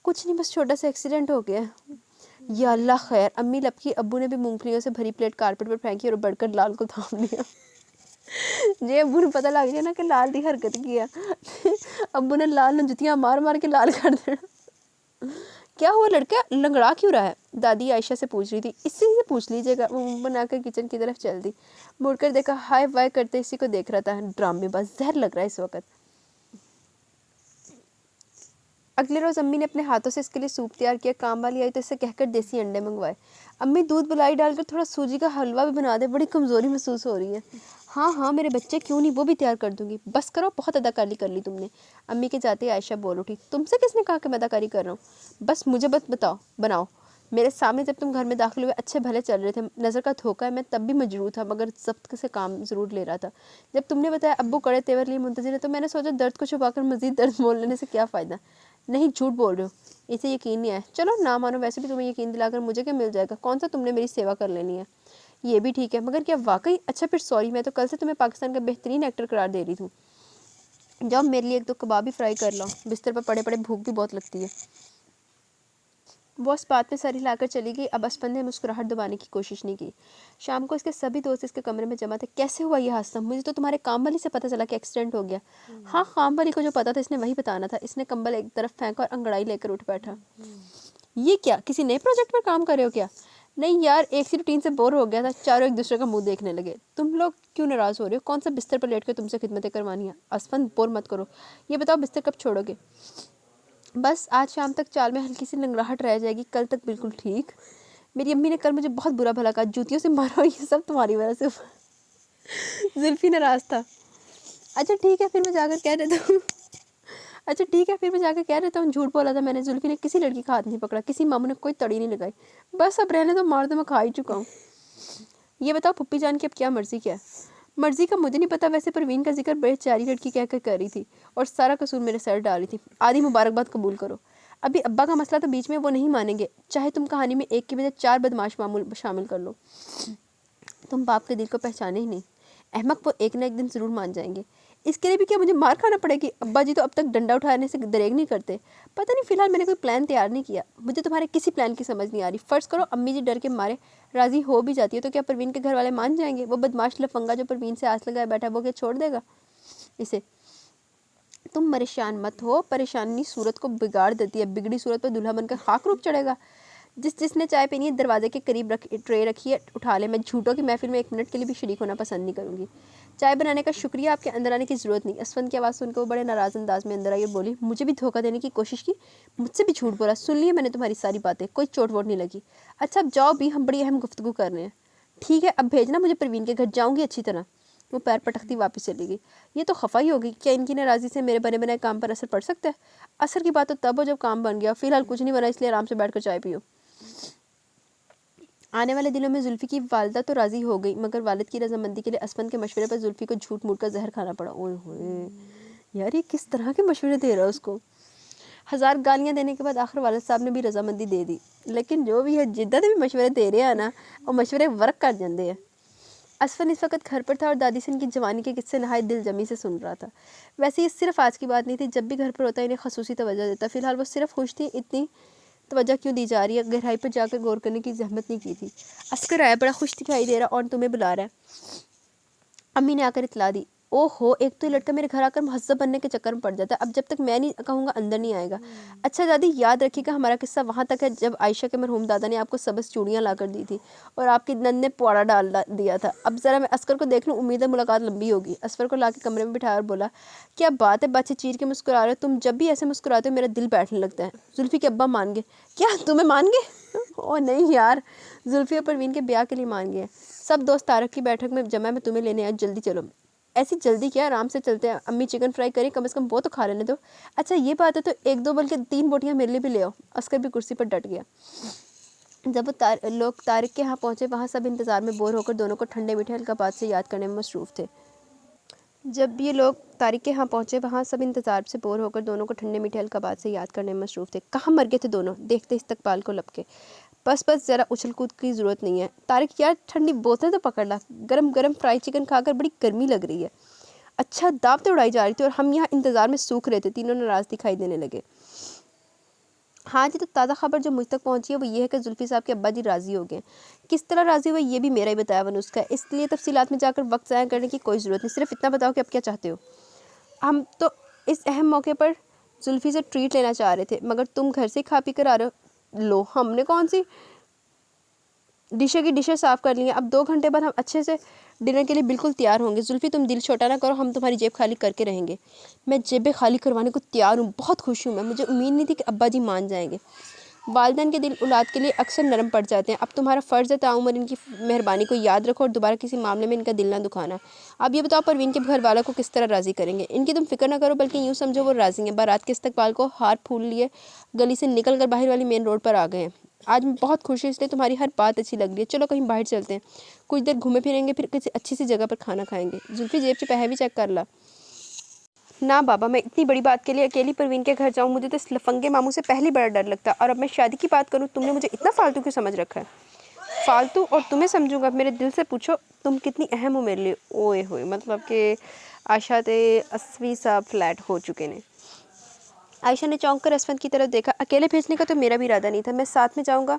कुछ नहीं, बस छोटा सा एक्सीडेंट हो गया। या अल्लाह खैर। अम्मी लपकी। अब्बू ने भी मूंगफलियों से भरी प्लेट कारपेट पर फेंकी और बढ़कर लाल को थाम लिया। जे अब्बू ने पता लग गया ना कि लाल दी हरकत किया, अब्बू ने लाल ने जुतियाँ मार मार के लाल कर देना। क्या हुआ लड़का, लंगड़ा क्यों रहा है? दादी आयशा से पूछ रही थी। इससे से पूछ लीजिएगा। वो मुंह बनाकर किचन की तरफ चल दी। मुड़कर देखा, हाय वाय करते इसी को देख रहा था। ड्रामेबाज, जहर लग रहा है इस वक्त। अगले रोज़ अम्मी ने अपने हाथों से इसके लिए सूप तैयार किया। काम वाली आई तो इससे कहकर देसी अंडे मंगवाए। अम्मी दूध बुलाई डालकर थोड़ा सूजी का हलवा भी बना दे, बड़ी कमज़ोरी महसूस हो रही है। हाँ हाँ मेरे बच्चे, क्यों नहीं, वो भी तैयार कर दूंगी। बस करो, बहुत अदाकारी कर ली तुमने। अम्मी के जाते आयशा बोल उठी। तुमसे किसने कहा कि मैं अदाकारी कर रहा हूँ? बस मुझे बताओ, बनाओ। मेरे सामने जब तुम घर में दाखिल हुए अच्छे भले चल रहे थे। नज़र का धोखा है, मैं तब भी मजरूर था, मगर जब्त से काम ज़रूर ले रहा था। जब तुमने बताया अब्बू कड़े तेवर लिए मुंतज़िर है, तो मैंने सोचा दर्द को छुपाकर मज़ीद दर्द मोल लेने से क्या फ़ायदा। नहीं, झूठ बोल रहे हो, इसे यकीन नहीं आया। चलो ना मानो, वैसे भी तुम्हें यकीन दिलाकर मुझे क्या मिल जाएगा? कौन सा तुमने मेरी सेवा कर लेनी है? ये भी ठीक है, मगर क्या वाकई? अच्छा फिर सॉरी, मैं तो कल से तुम्हें पाकिस्तान का बेहतरीन एक्टर करार दे रही हूँ। जाओ मेरे लिए 1-2 कबाब भी फ्राई कर लो। बिस्तर पर पड़े पड़े भूख भी बहुत लगती है। वो उस बात पे सर हिलाकर चली गई। अब असफन ने मुस्कुराहट दबाने की कोशिश नहीं की। शाम को इसके सभी दोस्त इसके कमरे में जमा थे। कैसे हुआ ये हादसा? मुझे तो तुम्हारे काम वाली से पता चला कि एक्सीडेंट हो गया। हाँ, काम वाली को जो पता था इसने वही बताना था। इसने कंबल एक तरफ फेंका और अंगड़ाई लेकर उठ बैठा। ये क्या, किसी नए प्रोजेक्ट पर काम कर रहे हो क्या? नहीं यार, एक सी रूटीन से बोर हो गया था। चारों एक दूसरे का मुंह देखने लगे। तुम लोग क्यों नाराज हो रहे हो? कौन सा बिस्तर पर लेट कर तुमसे खिदमतें करवानी है? असफन, बोर मत करो। ये बताओ बिस्तर कब छोड़ोगे? बस आज शाम तक चाल में हल्की सी लंगड़ाहट रह जाएगी, कल तक बिल्कुल ठीक। मेरी अम्मी ने कल मुझे बहुत बुरा भला कहा, जूतियों से मारो, ये सब तुम्हारी वजह से। जुल्फी नाराज था। अच्छा ठीक है, फिर मैं जाकर कह देता हूँ। अच्छा ठीक है, फिर मैं जाकर कह देता हूँ झूठ बोला था मैंने। जुल्फी ने किसी लड़की का हाथ नहीं पकड़ा, किसी मामू ने कोई तड़ी नहीं लगाई। बस अब रहने दो, मार दो, मैं खा ही चुका हूँ। ये बताओ पप्पी जान की अब क्या मर्जी? क्या मर्जी का मुझे नहीं पता। वैसे परवीन का जिक्र बेचारी लड़की कहकर कर रही थी और सारा कसूर मेरे सर डाल रही थी। आधी मुबारकबाद कबूल करो। अभी अब्बा का मसला तो बीच में, वो नहीं मानेंगे। चाहे तुम कहानी में एक की बजाय 4 बदमाश मामूल शामिल कर लो। तुम बाप के दिल को पहचाने ही नहीं। अहमक, वो एक ना एक दिन ज़रूर मान जाएंगे। इसके लिए भी क्या मुझे मार खाना पड़ेगी? अब्बा जी तो अब तक डंडा उठाने से दरेग नहीं करते। पता नहीं, फिलहाल मैंने कोई प्लान तैयार नहीं किया। मुझे तुम्हारे किसी प्लान की समझ नहीं आ रही। फ़र्ज़ करो अम्मी जी डर के मारे राज़ी हो भी जाती है, तो क्या परवीन के घर वाले मान जाएंगे? वो बदमाश लफंगा जो परवीन से आस लगाए बैठा है, वो क्या छोड़ देगा इसे? तुम परेशान मत हो। परेशानी सूरत को बिगाड़ देती है। बिगड़ी सूरत पर दूल्हा बनकर खाक रूप चढ़ेगा। जिसने चाय पीनी है दरवाजे के करीब ट्रे रखी है, उठा ले। मैं झूठों की महफिल में एक मिनट के लिए भी शरीक होना पसंद नहीं करूंगी। चाय बनाने का शुक्रिया, आपके अंदर आने की ज़रूरत नहीं। असफन की आवाज़ सुनकर वो बड़े नाराज़ अंदाज में अंदर आई और बोली, मुझे भी धोखा देने की कोशिश की, मुझसे भी झूठ बोला। सुन लिए मैंने तुम्हारी सारी बातें, कोई चोट वोट नहीं लगी। अच्छा अब जाओ भी, हम बड़ी अहम गुफ्तगू कर रहे हैं। ठीक है, अब भेजना मुझे परवीन के घर, जाऊँगी अच्छी तरह। वो पैर पटकती वापस चली गई। ये तो खफा ही होगी। क्या इनकी नाराज़ी से मेरे बने बनाए काम पर असर पड़ सकता है? असर की बात तो तब हो जब काम बन गया। फिलहाल कुछ नहीं बना, इसलिए आराम से बैठकर चाय पियो। आने वाले दिनों में जुल्फ़ी की वालदा तो राज़ी हो गई, मगर वालिद की रजामंदी के लिए असफन के मशवरे पर जुल्फ़ी को झूठ मूठ का जहर खाना पड़ा। ओए होए यार, ये किस तरह के मशवरे दे रहा है उसको। 1000 गालियाँ देने के बाद आखिर वालिद साहब ने भी रजामंदी दे दी। लेकिन जो भी है, जिद्दा भी मशवरे दे रहे हैं ना, और मशवरे वर्क कर जाते हैं। असफन इस वक्त घर पर था और दादी से इनकी जवानी के किस्से नहायत दिलजमी से सुन रहा था। वैसे ये सिर्फ आज की बात नहीं थी, जब भी घर पर होता इन्हें खसूसी तवज्जो देता। फिलहाल वो सिर्फ खुश थी। इतनी तवज्जो क्यों दी जा रही है, गहराई पर जाकर गौर करने की जहमत नहीं की थी। अस्कर आया, बड़ा खुश दिखाई दे रहा और तुम्हें बुला रहा है। अम्मी ने आकर इतला दी। ओहो, एक तो ये लड़का मेरे घर आकर महज़्ज़ब बनने के चक्कर में पड़ जाता है। अब जब तक मैं नहीं कहूँगा अंदर नहीं आएगा। अच्छा दादी, याद रखिएगा हमारा किस्सा वहाँ तक है जब आयशा के मरहूम दादा ने आपको सबस चूड़ियाँ ला कर दी थी और आपकी नंद ने पुआड़ा डाल दिया था। अब ज़रा मैं अस्कर को देख लूँ, उम्मीद है मुलाकात लंबी होगी। असफर को ला के कमरे में बिठाया और बोला, क्या बात है, बच्चे चीर के मुस्कुरा रहे हो? तुम जब भी ऐसे मुस्कुराते हो मेरा दिल बैठने लगता है। जुल्फ़ी के अब्बा मान गए? क्या तुम्हें मान गए? ओ नहीं यार, जुल्फ़ी और परवीन के ब्याह के लिए मान गए। सब दोस्त तारक की बैठक में जमा, मैं तुम्हें लेने आया, जल्दी चलो। ऐसी जल्दी क्या, आराम से चलते हैं। अम्मी चिकन फ्राई करें, कम से कम वो तो खा लेने दो। अच्छा ये बात है तो 1-2 बल्कि 3 बोटियाँ मेरे लिए भी ले आओ। अस्कर भी कुर्सी पर डट गया। जब वो लोग तारिक के यहाँ पहुँचे, वहाँ सब इंतज़ार में बोर होकर दोनों को ठंडे मीठे हल्काबाद से याद करने में मसरूफ़ थे। जब ये लोग तारिक के यहाँ पहुँचे, वहाँ सब इंतज़ार से बोर होकर दोनों को ठंडे मीठे हल्काबाद से याद करने में मसरूफ़ थे। कहाँ मर गए थे दोनों? देखते इस्तकबाल को लपके। बस ज़रा उछल कूद की ज़रूरत नहीं है। तारिक यार, ठंडी बोतल तो पकड़ ला। गरम गरम फ्राई चिकन खाकर बड़ी गर्मी लग रही है। अच्छा, दावतें उड़ाई जा रही थी और हम यहाँ इंतज़ार में सूख रहे थे। तीनों नाराज़ दिखाई देने लगे। हाँ जी, तो ताज़ा खबर जो मुझ तक पहुँची है वो ये है कि जुल्फ़ी साहब के अब्बा जी राज़ी हो गए। किस तरह राज़ी हुए ये भी मेरा ही बताया हुआ नुस्खा है, इसलिए तफसीलात में जाकर वक्त ज़ाया करने की कोई ज़रूरत नहीं। सिर्फ इतना बताओ कि अब क्या चाहते हो। हम तो इस अहम मौके पर जुल्फ़ी से ट्रीट लेना चाह रहे थे, मगर तुम घर से खा पी कर आ रहे हो। लो, हमने कौन सी डिशें की डिशें साफ़ कर ली हैं। अब 2 घंटे बाद हम अच्छे से डिनर के लिए बिल्कुल तैयार होंगे। जुल्फ़ी तुम दिल छोटा ना करो, हम तुम्हारी जेब खाली करके रहेंगे। मैं जेबें खाली करवाने को तैयार हूँ, बहुत खुश हूँ मैं। मुझे उम्मीद नहीं थी कि अब्बा जी मान जाएंगे। वालिदैन के दिल औलाद के लिए अक्सर नरम पड़ जाते हैं। अब तुम्हारा फ़र्ज़ है ताउम्र इनकी मेहरबानी को याद रखो और दोबारा किसी मामले में इनका दिल ना दुखाना। अब ये बताओ परवीन के घर वालों को किस तरह राज़ी करेंगे? इनकी तुम फिक्र ना करो, बल्कि यूँ समझो वो राज़ी हैं। बारात के इस्तकबाल को हार फूल लिए गली से निकल कर बाहर वाली मेन रोड पर आ गए हैं। आज मैं बहुत खुश हूँ, इसलिए तुम्हारी हर बात अच्छी लग रही है। चलो कहीं बाहर चलते हैं, कुछ देर घूमे फिरेंगे, फिर किसी अच्छी सी जगह पर खाना खाएंगे। जुल्फ़ी जेब से पैसे भी चेक कर ला। ना बाबा, मैं इतनी बड़ी बात के लिए अकेली परवीन के घर जाऊँ? मुझे तो इस लफंगे मामू से पहले बड़ा डर लगता है। और अब मैं शादी की बात करूँ, तुमने मुझे इतना फालतू क्यों समझ रखा है? फालतू और तुम्हें समझूंगा? मेरे दिल से पूछो, तुम कितनी अहम हो मेरे लिए। ओए होए, मतलब कि आशा ते 80 सा फ्लैट हो चुके ने। आयशा ने चौंक कर असफंद की तरफ देखा। अकेले भेजने का तो मेरा भी इरादा नहीं था, मैं साथ में जाऊँगा,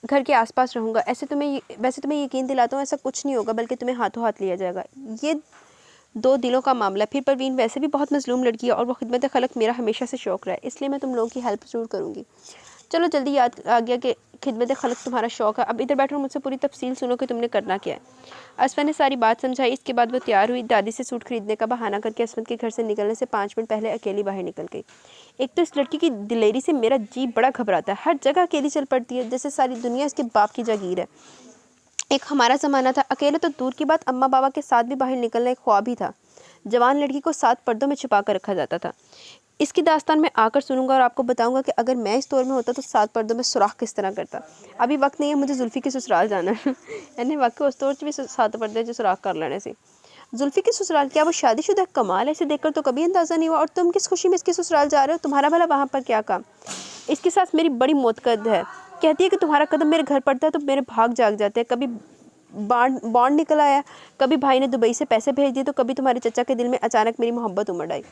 घर के आसपास रहूँगा। वैसे तुम्हें यकीन दिलाता हूँ ऐसा कुछ नहीं होगा, बल्कि तुम्हें हाथों हाथ लिया जाएगा। ये दो दिलों का मामला। फिर परवीन वैसे भी बहुत मजलूम लड़की है और वो खिदमत खलक मेरा हमेशा से शौक़ रहा है, इसलिए मैं तुम लोगों की हेल्प ज़रूर करूँगी। चलो जल्दी याद आ गया कि खिदमत खलक तुम्हारा शौक़ है। अब इधर बैठो, मुझसे पूरी तफसील सुनो कि तुमने करना क्या है। असफन ने सारी बात समझाई। इसके बाद वो तैयार हुई। दादी से सूट खरीदने का बहाना करके असफन के घर से निकलने से 5 मिनट पहले अकेली बाहर निकल गई। एक तो इस लड़की की दिलेरी से मेरा जी बड़ा घबराता है, हर जगह अकेली चल पड़ती है, जैसे सारी दुनिया इसके बाप की जागीर है। एक हमारा ज़माना था, अकेले तो दूर की बात, अम्मा बाबा के साथ भी बाहर निकलना एक ख्वाब ही था। जवान लड़की को 7 पर्दों में छुपा कर रखा जाता था। इसकी दास्तान मैं आकर सुनूंगा और आपको बताऊंगा कि अगर मैं इस दौर में होता तो 7 पर्दों में सुराख किस तरह करता। अभी वक्त नहीं है, मुझे जुल्फ़ी के ससुराल जाना है। यानी वाकई उस दौर भी 7 पर्दे सुराख कर लेने से। जुल्फ़ी के ससुराल, क्या वो शादीशुदा? कमाल है, इसे देखकर तो कभी अंदाज़ा नहीं हुआ। और तुम किस खुशी में इसके ससुराल जा रहे हो? तुम्हारा भला वहाँ पर क्या काम? इसके साथ मेरी बड़ी मोतकद है, कहती है कि तुम्हारा कदम मेरे घर पड़ता है तो मेरे भाग जाग जाते हैं। कभी बॉन्ड निकल आया, कभी भाई ने दुबई से पैसे भेज दिए, तो कभी तुम्हारे चचा के दिल में अचानक मेरी मोहब्बत उमड़ आई।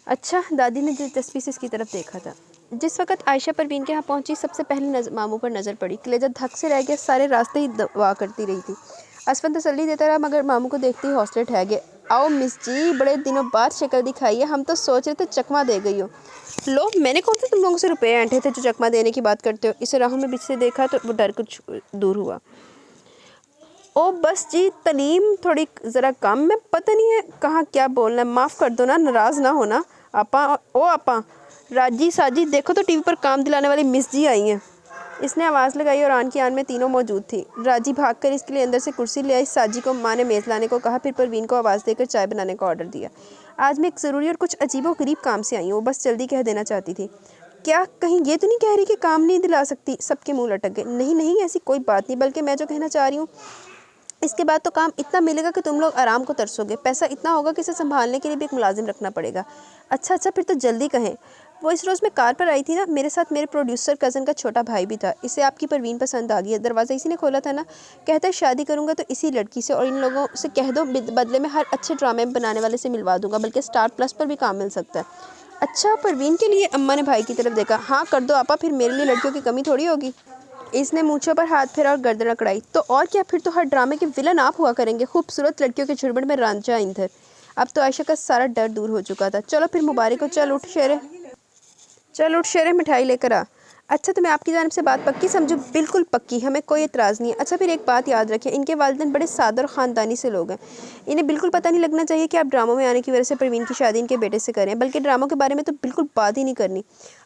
अच्छा, दादी ने दिलचस्पी से इसकी तरफ देखा था। जिस वक्त आयशा परवीन के यहाँ पहुंची, सबसे पहले मामू पर नज़र पड़ी। कलेजा धक से रह गया, सारे रास्ते ही दुआ करती रही थी। असफन तसल्ली देता रहा, मगर मामू को देखते ही हौसले ठह गए। आओ मिस जी, बड़े दिनों बाद शक्ल दिखाई है, हम तो सोच रहे थे चकमा दे गई हो। लो, मैंने कौन से तुम लोगों से रुपये ऐंठे थे जो चकमा देने की बात करते हो? इसे राहों में बीच से देखा तो वो डर कुछ दूर हुआ। ओ बस जी, तलीम थोड़ी ज़रा कम, मैं पता नहीं है कहाँ क्या बोलना है, माफ़ कर दो ना, नाराज़ ना होना। आपा, ओ आपा, राजी साजी देखो तो टीवी पर काम दिलाने वाली मिस जी आई हैं। इसने आवाज़ लगाई और आन की आन में तीनों मौजूद थी। राजी भागकर इसके लिए अंदर से कुर्सी ले आई। साजी को माँ ने मेज़ लाने को कहा, फिर परवीन को आवाज़ देकर चाय बनाने का ऑर्डर दिया। आज मैं एक ज़रूरी और कुछ अजीबोगरीब काम से आई हूँ, बस जल्दी कह देना चाहती थी। क्या कहीं ये तो नहीं कह रही कि काम नहीं दिला सकती? सबके मुँह लटक गए। नहीं नहीं, ऐसी कोई बात नहीं, बल्कि मैं जो कहना चाह रही हूँ, इसके बाद तो काम इतना मिलेगा कि तुम लोग आराम को तरसोगे। पैसा इतना होगा कि इसे संभालने के लिए भी एक मुलाजिम रखना पड़ेगा। अच्छा, फिर तो जल्दी कहें। वो इस रोज़ मैं कार पर आई थी ना, मेरे साथ मेरे प्रोड्यूसर कज़न का छोटा भाई भी था। इसे आपकी परवीन पसंद आ गई है, दरवाज़ा इसी ने खोला था ना। कहता है शादी करूँगा तो इसी लड़की से, और इन लोगों से कह दो बदले में हर अच्छे ड्रामे बनाने वाले से मिलवा दूँगा, बल्कि स्टार प्लस पर भी काम मिल सकता है। अच्छा, परवीन के लिए? अम्मा ने भाई की तरफ देखा। हाँ कर दो आपा, फिर मेरे लिए लड़कियों की कमी थोड़ी होगी। इसने मूंछों पर हाथ फेरा और गर्दन अकड़ाई। तो और क्या, फिर तो हर ड्रामे के विलन आप हुआ करेंगे, खूबसूरत लड़कियों के झुरमुट में रांझा इंदर। अब तो आयशा का सारा डर दूर हो चुका था। चलो फिर मुबारक हो, चल उठ शेरे, मिठाई लेकर आ। अच्छा, तो मैं आपकी जानिब से बात पक्की समझूँ? बिल्कुल पक्की, हमें कोई एतराज़ नहीं है। अच्छा, फिर एक बात याद रखें, इनके वालिदैन बड़े सादा और ख़ानदानी से लोग हैं। इन्हें बिल्कुल पता नहीं लगना चाहिए कि आप ड्रामों में आने की वजह से परवीन की शादी इनके बेटे से करें, बल्कि ड्रामों के बारे में तो बिल्कुल बात ही नहीं करनी।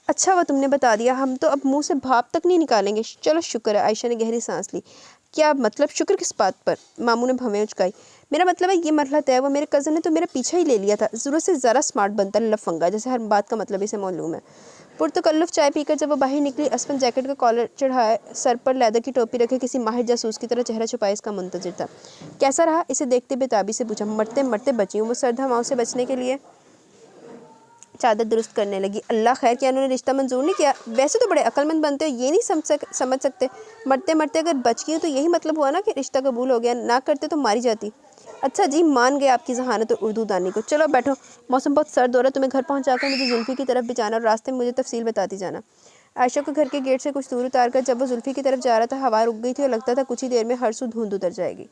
अच्छा हुआ तुमने बता दिया, हम तो अब मुँह से भाप तक नहीं निकालेंगे। चलो शुक्र है। आयशा ने गहरी सांस ली। क्या मतलब, शुक्र किस बात पर? मामू ने भवें उचकाई। मेरा मतलब है ये मसला तय हुआ, मेरे कज़न ने तो मेरा पीछा ही ले लिया था। ज़रूरत से ज़रा स्मार्ट बनता लफंगा, जैसे हर बात का मतलब इसे मालूम है। पुरतकल्लुफ़ चाय पीकर जब वो बाहर निकली, असफन जैकेट का कॉलर चढ़ाए, सर पर लेदर की टोपी रखे किसी माहिर जासूस की तरह चेहरा छुपाए इसका मुंतजिर था। कैसा रहा? इसे देखते बेताबी से पूछा। मरते मरते बची हूँ। वो सर्द हवाओं से बचने के लिए चादर दुरुस्त करने लगी। अल्लाह खैर किया, उन्होंने रिश्ता मंजूर नहीं किया? वैसे तो बड़े अक्लमंद बनते हो, ये नहीं समझ सकते? मरते मरते अगर बच गई हो तो यही मतलब हुआ ना कि रिश्ता कबूल हो गया, ना करते तो मारी जाती। अच्छा जी, मान गए आपकी जहानत और उर्दू दानी को। चलो बैठो, मौसम बहुत सर्द हो रहा है, तुम्हें घर पहुंचाकर मुझे जुल्फ़ी की तरफ भी जाना और रास्ते में मुझे तफसील बताती जाना। आयशा को घर के गेट से कुछ दूर उतार कर जब वो जुल्फ़ी की तरफ जा रहा था, हवा रुक गई थी और लगता था कुछ ही देर में हर सू धुंध उतर जाएगी।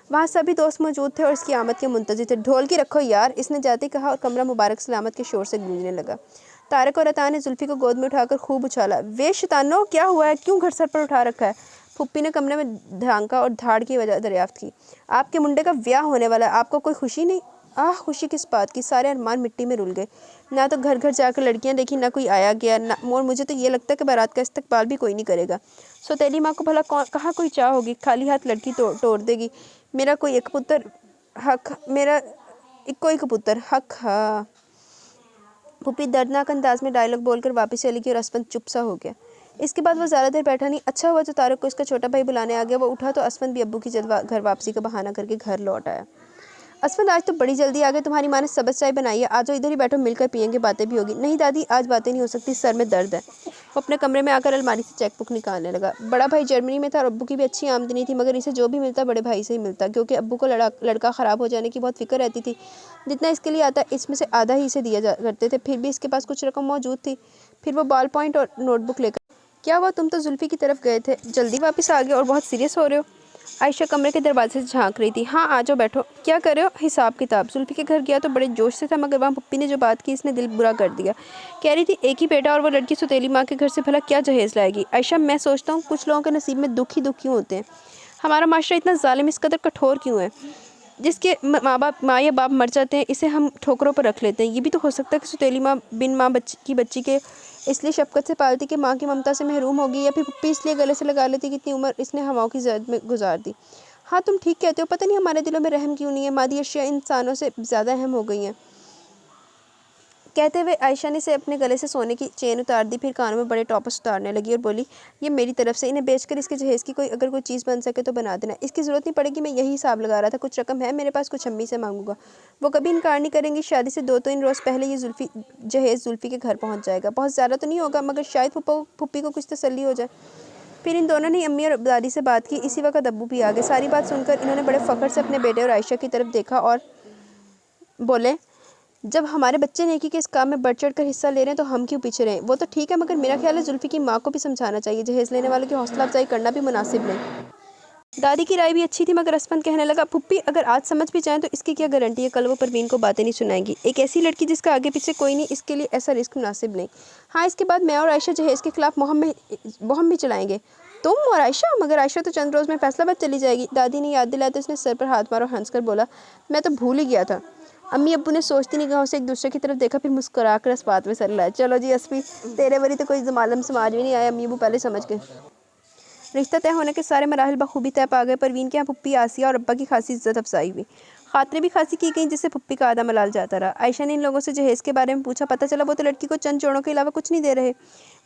वहाँ सभी दोस्त मौजूद थे और इसकी आमद के मुंतज़िर थे। ढोल की रखो यार, इसने जाते ही कहा और कमरा मुबारक सलामत के शोर से गूंजने लगा। तारक और अता ने जुल्फ़ी को गोद में उठाकर खूब उछाला। वे शैतानो, क्या हुआ है? क्यों घर सर पर उठा रखा है? फुप्पी ने कमरे में झांका और धाड़ की वजह दरियाफ्त की। आपके मुंडे का ब्याह होने वाला है, आपको कोई खुशी नहीं? आह, खुशी किस बात की? सारे अरमान मिट्टी में रुल गए। ना तो घर घर जाकर लड़कियां देखी, ना कोई आया गया, ना और मुझे तो ये लगता है कि बारात का इस्तकबाल भी कोई नहीं करेगा। सौतेली माँ को भला कहाँ कोई चाह होगी? खाली हाथ लड़की तोड़ देगी। मेरा कोई एक पुत्र हक, मेरा कोई कबूतर हक। हाँ, पुप्पी दर्दनाक अंदाज में डायलॉग बोलकर वापस चली गई और असफंद चुप सा हो गया। इसके बाद वो ज़्यादा देर बैठा नहीं। अच्छा हुआ जो तारक को इसका छोटा भाई बुलाने आ गया। वो उठा तो असफंद भी अब्बू की जल्द घर वापसी का बहाना करके घर लौट आया। असफंद आज तो बड़ी जल्दी आ गए, तुम्हारी माँ ने सब्ज़ चाय बनाई है, आ जाओ इधर ही बैठो, मिलकर पियेंगे, बातें भी होगी। नहीं दादी आज बातें नहीं हो सकती, सर में दर्द है। वो अपने कमरे में आकर अलमारी से चेक बुक निकालने लगा। बड़ा भाई जर्मनी में था और अब्बू की भी अच्छी आमदनी थी, मगर इसे जो भी मिलता बड़े भाई से ही मिलता, क्योंकि अब्बू को लड़का ख़राब हो जाने की बहुत फिक्र रहती थी। जितना इसके लिए आता इसमें से आधा ही इसे दिया करते थे, फिर भी इसके पास कुछ रकम मौजूद थी। फिर वो बॉल पॉइंट और नोटबुक लेकर, क्या हुआ, तुम तो जुल्फ़ी की तरफ गए थे, जल्दी वापस आ गए और बहुत सीरियस हो रहे हो। आयशा कमरे के दरवाजे से झांक रही थी। हाँ आ जाओ बैठो, क्या कर रहे हो। हिसाब किताब। जुल्फ़ी के घर गया तो बड़े जोश से था, मगर वहाँ पप्पी ने जो बात की इसने दिल बुरा कर दिया। कह रही थी एक ही बेटा और वो लड़की सुतेली माँ के घर से भला क्या जहेज़ लाएगी। आयशा मैं सोचता हूँ कुछ लोगों के नसीब में दुख ही दुख क्यों होते हैं। हमारा माशरा इतना जालिम, इस कदर कठोर क्यों है। जिसके माँ या बाप मर जाते हैं इसे हम ठोकरों पर रख लेते हैं। ये भी तो हो सकता है कि सुतेली माँ बिन माँ बच्ची के इसलिए शफकत से पालती कि माँ की ममता से महरूम होगी, या फिर पप्पी इसलिए गले से लगा लेती कि इतनी उम्र इसने हवाओं की जद में गुजार दी। हाँ तुम ठीक कहते हो, पता नहीं हमारे दिलों में रहम क्यों नहीं है, मादी अशिया इंसानों से ज़्यादा अहम हो गई हैं। कहते हुए आयशा ने से अपने गले से सोने की चेन उतार दी, फिर कानों में बड़े टॉपर्स उतारने लगी और बोली, ये मेरी तरफ से, इन्हें बेचकर इसके जहेज़ की अगर कोई चीज़ बन सके तो बना देना, इसकी ज़रूरत नहीं पड़ेगी। मैं यही हिसाब लगा रहा था, कुछ रकम है मेरे पास, कुछ अम्मी से मांगूंगा, वो कभी इनकार नहीं करेंगी। शादी से 2-3 रोज़ पहले ये जहेज़ जुल्फ़ी के घर पहुँच जाएगा। बहुत ज़्यादा तो नहीं होगा, मगर शायद फुप्पी को कुछ तसल्ली हो जाए। फिर इन दोनों ने अम्मी और दादी से बात की। इसी वक्त अब्बू भी आ गए। सारी बात सुनकर इन्होंने बड़े फ़ख्र से अपने बेटे और आयशा की तरफ देखा और बोले, जब हमारे बच्चे नेकी के इस काम में बढ़ चढ़ कर हिस्सा ले रहे हैं तो हम क्यों पीछे रहें। वो तो ठीक है, मगर मेरा ख्याल है जुल्फ़ी की माँ को भी समझाना चाहिए, जहेज़ लेने वालों की हौसला अफजाई करना भी मुनासिब नहीं। दादी की राय भी अच्छी थी, मगर असफंद कहने लगा, पुप्पी अगर आज समझ भी जाए तो इसकी क्या गारंटी है कल वो परवीन को बातें नहीं सुनाएगी। एक ऐसी लड़की जिसका आगे पीछे कोई नहीं, इसके लिए ऐसा रिस्क मुनासिब नहीं। हाँ इसके बाद मैं और आयशा जहेज़ के खिलाफ मुहिम भी चलाएंगे। तुम और आयशा? मगर आयशा तो चंद रोज़ में फैसलाबाद चली जाएगी। दादी ने याद दिलाया तो इसने सर पर हाथ मारा और हंस कर बोला, मैं तो भूल ही गया था। अम्मी अब्बू ने सोचती निगाहों से एक दूसरे की तरफ देखा, फिर मुस्कुरा कर इस बात में सर लाया। चलो जी असफी, तेरे बरी तो कोई मालूम समाज भी नहीं आया, अम्मी अब्बू पहले समझ गए। रिश्ता तय होने के सारे मराहल बखूबी तय पा गए। परवीन के यहाँ पुप्पी आसिया और अब्बा की खासी इज्जत अफजाई हुई। खातरे भी खासी की गई, जिससे पुप्पी का आधा मलाल जाता रहा। आयशा ने इन लोगों से जहेज़ के बारे में पूछा। पता चला वो तो लड़की को चंद जोड़ों के अलावा कुछ नहीं दे रहे।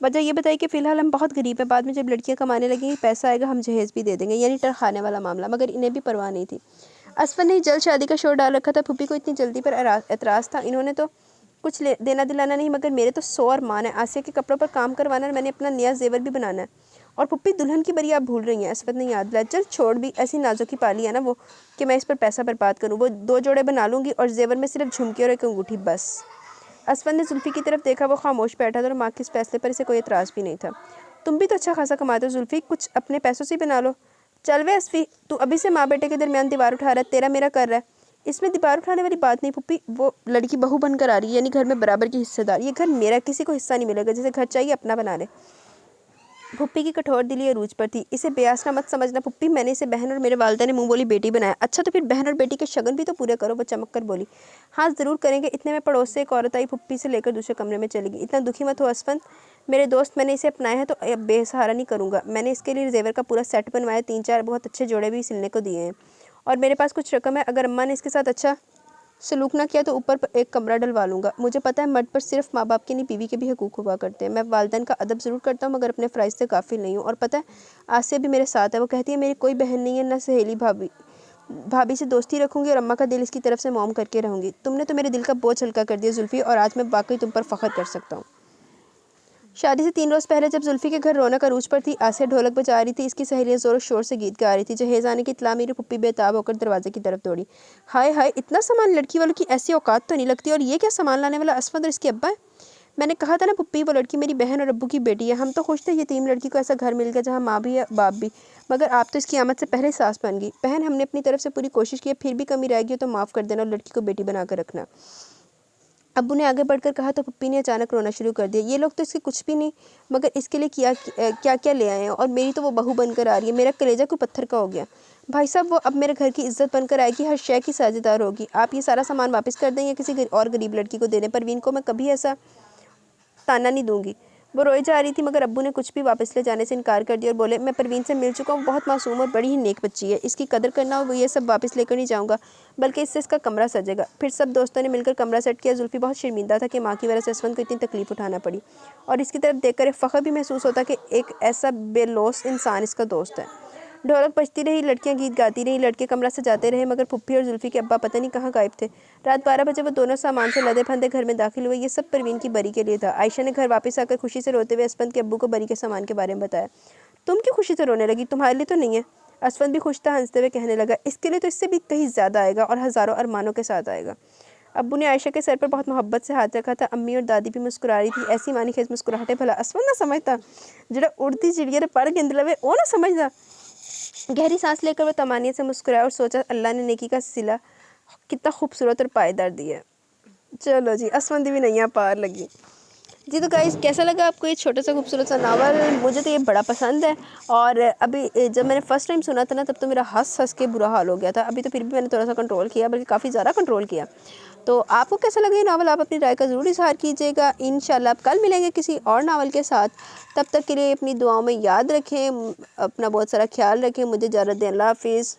वजह ये बताई कि फ़िलहाल हम बहुत गरीब हैं, बाद में जब लड़कियाँ कमाने लगेंगी पैसा आएगा हम जहेज़ भी दे देंगे, यानी टरखाने वाला मामला। मगर इन्हें भी परवाह नहीं थी। असफर ने जल्द शादी का शोर डाल रखा था। पुप्पी को इतनी जल्दी पर एतराज़ था। इन्होंने तो कुछ देना दिलाना नहीं, मगर मेरे तो 100 अरमान है। आसिया के कपड़ों पर काम करवाना है, मैंने अपना नया जेवर भी बनाना है। और पुप्पी दुल्हन की बरी आप भूल रही हैं। असफत ने याद दिलाया। चल छोड़, भी ऐसी नाजुकी पाली है ना वो कि मैं इस पर पैसा बर्बाद करूँ। वो 2 जोड़े बना लूँगी और जेवर में सिर्फ झुमकी और एक अंगूठी बस। असफर ने जुल्फ़ी की तरफ देखा, वो खामोश बैठा था और माँ के इस फैसले पर इसे कोई एतराज़ भी नहीं था। तुम भी तो अच्छा खासा कमाते हो जुल्फ़ी, कुछ अपने पैसों से बना लो। चल वे असफ़ी, तू अभी से माँ बेटे के दरमियान दीवार उठा रहा है, तेरा मेरा कर रहा है। इसमें दीवार उठाने वाली बात नहीं पुप्पी, वो लड़की बहू बनकर आ रही है, यानी घर में बराबर की हिस्सेदार। ये घर मेरा, किसी को हिस्सा नहीं मिलेगा। जैसे घर चाहिए अपना बना ले। पुप्पी की कठोर दिली अरूज पर थी। इसे बेआसना मत समझना पुप्पी, मैंने इसे बहन और मेरे वालिदा ने मुंह बोली बेटी बनाया। अच्छा तो फिर बहन और बेटी के शगन भी तो पूरे करो। वो चमक कर बोली। हाँ ज़रूर करेंगे। इतने में पड़ोस से एक औरत आई, पुप्पी से लेकर दूसरे कमरे में चली गई। इतना दुखी मत हो असफंद, मेरे दोस्त, मैंने इसे अपनाया है तो अब बेसहारा नहीं करूँगा। मैंने इसके लिए जेवर का पूरा सेट बनवाया, 3-4 बहुत अच्छे जोड़े भी सिलने को दिए हैं, और मेरे पास कुछ रकम है। अगर अम्मा ने इसके साथ अच्छा सलूक ना किया तो ऊपर एक कमरा डलवा लूँगा। मुझे पता है मर्द पर सिर्फ माँ बाप के नहीं बीवी के भी हकूक़ हुआ करते हैं। मैं वालिदैन का अदब ज़रूर करता हूँ, मगर अपने फ़राइज़ से काफ़िल नहीं हूँ। और पता है आसिया भी मेरे साथ है। वो कहती है मेरी कोई बहन नहीं है, ना सहेली, भाभी से दोस्ती रखूँगी और अम्मा का दिल इसकी तरफ से मोम करके रहूँगी। तुमने तो मेरे दिल का बोझ हल्का कर दिया जुल्फ़ी, और आज मैं वाकई तुम पर फ़ख्र कर सकता हूँ। शादी से 3 रोज़ पहले जब जुल्फ़ी के घर रौनक अरूज पर थी, आसिया ढोलक बजा रही थी, इसकी सहेलियाँ ज़ोर शोर से गीत गा रही थी। जहेज़ आने की इत्तला मेरी पुप्पी बेताब होकर दरवाजे की तरफ दौड़ी। हाय हाय, इतना सामान, लड़की वालों की ऐसी औकात तो नहीं लगती। और ये क्या सामान लाने वाला असफद और इसके अब्बा है। मैंने कहा था ना पुप्पी, वो लड़की मेरी बहन और अब्बू की बेटी है। हम तो खुश थे यतीम लड़की को ऐसा घर मिल गया जहाँ माँ भी है बाप भी, मगर आप तो इसकी आमद से पहले सास बन गई। बहन हमने अपनी तरफ से पूरी कोशिश की है, फिर भी कमी रहेगी तो माफ़ कर देना और लड़की को बेटी बना कर रखना। अब्बू ने आगे बढ़कर कहा तो पप्पी ने अचानक रोना शुरू कर दिया। ये लोग तो इसके कुछ भी नहीं, मगर इसके लिए क्या क्या ले आए हैं, और मेरी तो वो बहू बनकर आ रही है। मेरा कलेजा कोई पत्थर का हो गया। भाई साहब वो अब मेरे घर की इज्जत बनकर आएगी, हर शय की साझेदार होगी। आप ये सारा सामान वापस कर दें या किसी और गरीब लड़की को दे दें। परवीन को मैं कभी ऐसा ताना नहीं दूंगी। वो रोए जा रही थी, मगर अब्बू ने कुछ भी वापस ले जाने से इनकार कर दिया और बोले, मैं परवीन से मिल चुका हूँ, बहुत मासूम और बड़ी ही नेक बच्ची है, इसकी कदर करना। और वो ये सब वापस लेकर नहीं जाऊँगा, बल्कि इससे इसका कमरा सजेगा। फिर सब दोस्तों ने मिलकर कमरा सेट किया। जुल्फ़ी बहुत शर्मिंदा था कि माँ की वजह से असफंद को इतनी तकलीफ उठाना पड़ी, और इसकी तरफ देखकर एक फ़ख्र भी महसूस होता कि एक ऐसा बेलौस इंसान इसका दोस्त है। ढोलक बजती रही, लड़कियां गीत गाती रही, लड़के कमरा सजाते रहे, मगर पुप्पी और जुल्फ़ी के अब्बा पता नहीं कहाँ गायब थे। रात 12 बजे वो दोनों सामान से लदे फंदे घर में दाखिल हुए। ये सब परवीन की बरी के लिए था। आयशा ने घर वापस आकर खुशी से रोते हुए असफंद के अब्बू को बरी के सामान के बारे में बताया। तुम क्यों खुशी से रोने लगी? तुम्हारे लिए तो नहीं है। असफंद भी खुश था, हंसते हुए कहने लगा, इसके लिए तो इससे भी कहीं ज़्यादा आएगा और हज़ारों अरमानों के साथ आएगा। अब्बू ने आयशा के सर पर बहुत मोहब्बत से हाथ रखा था। अम्मी और दादी भी मुस्कुरा रही थी। ऐसी मानी खेज मुस्कुराहटे भला असफंद ना समझता, जरा उड़ती चिड़िया रे पर गेंद लवे वो ना समझदा। गहरी सांस लेकर वह तमानियत से मुस्कुराया और सोचा, अल्लाह ने नेकी का सिला कितना खूबसूरत और पायदार दिया है। चलो जी, असफंदी भी नहीं पार लगी जी। तो गाइस, कैसा लगा आपको ये छोटा सा खूबसूरत सा नावल? मुझे तो ये बड़ा पसंद है। और अभी जब मैंने फ़र्स्ट टाइम सुना था ना, तब तो मेरा हंस हंस के बुरा हाल हो गया था। अभी तो फिर भी मैंने थोड़ा सा कंट्रोल किया, बल्कि काफ़ी ज़्यादा कंट्रोल किया। तो आपको कैसा लगा ये नावल? आप अपनी राय का ज़रूर इज़हार कीजिएगा। इंशाल्लाह आप कल मिलेंगे किसी और नावल के साथ। तब तक के लिए अपनी दुआओं में याद रखें, अपना बहुत सारा ख्याल रखें। मुझे इजाज़त दें। अल्लाह हाफिज़।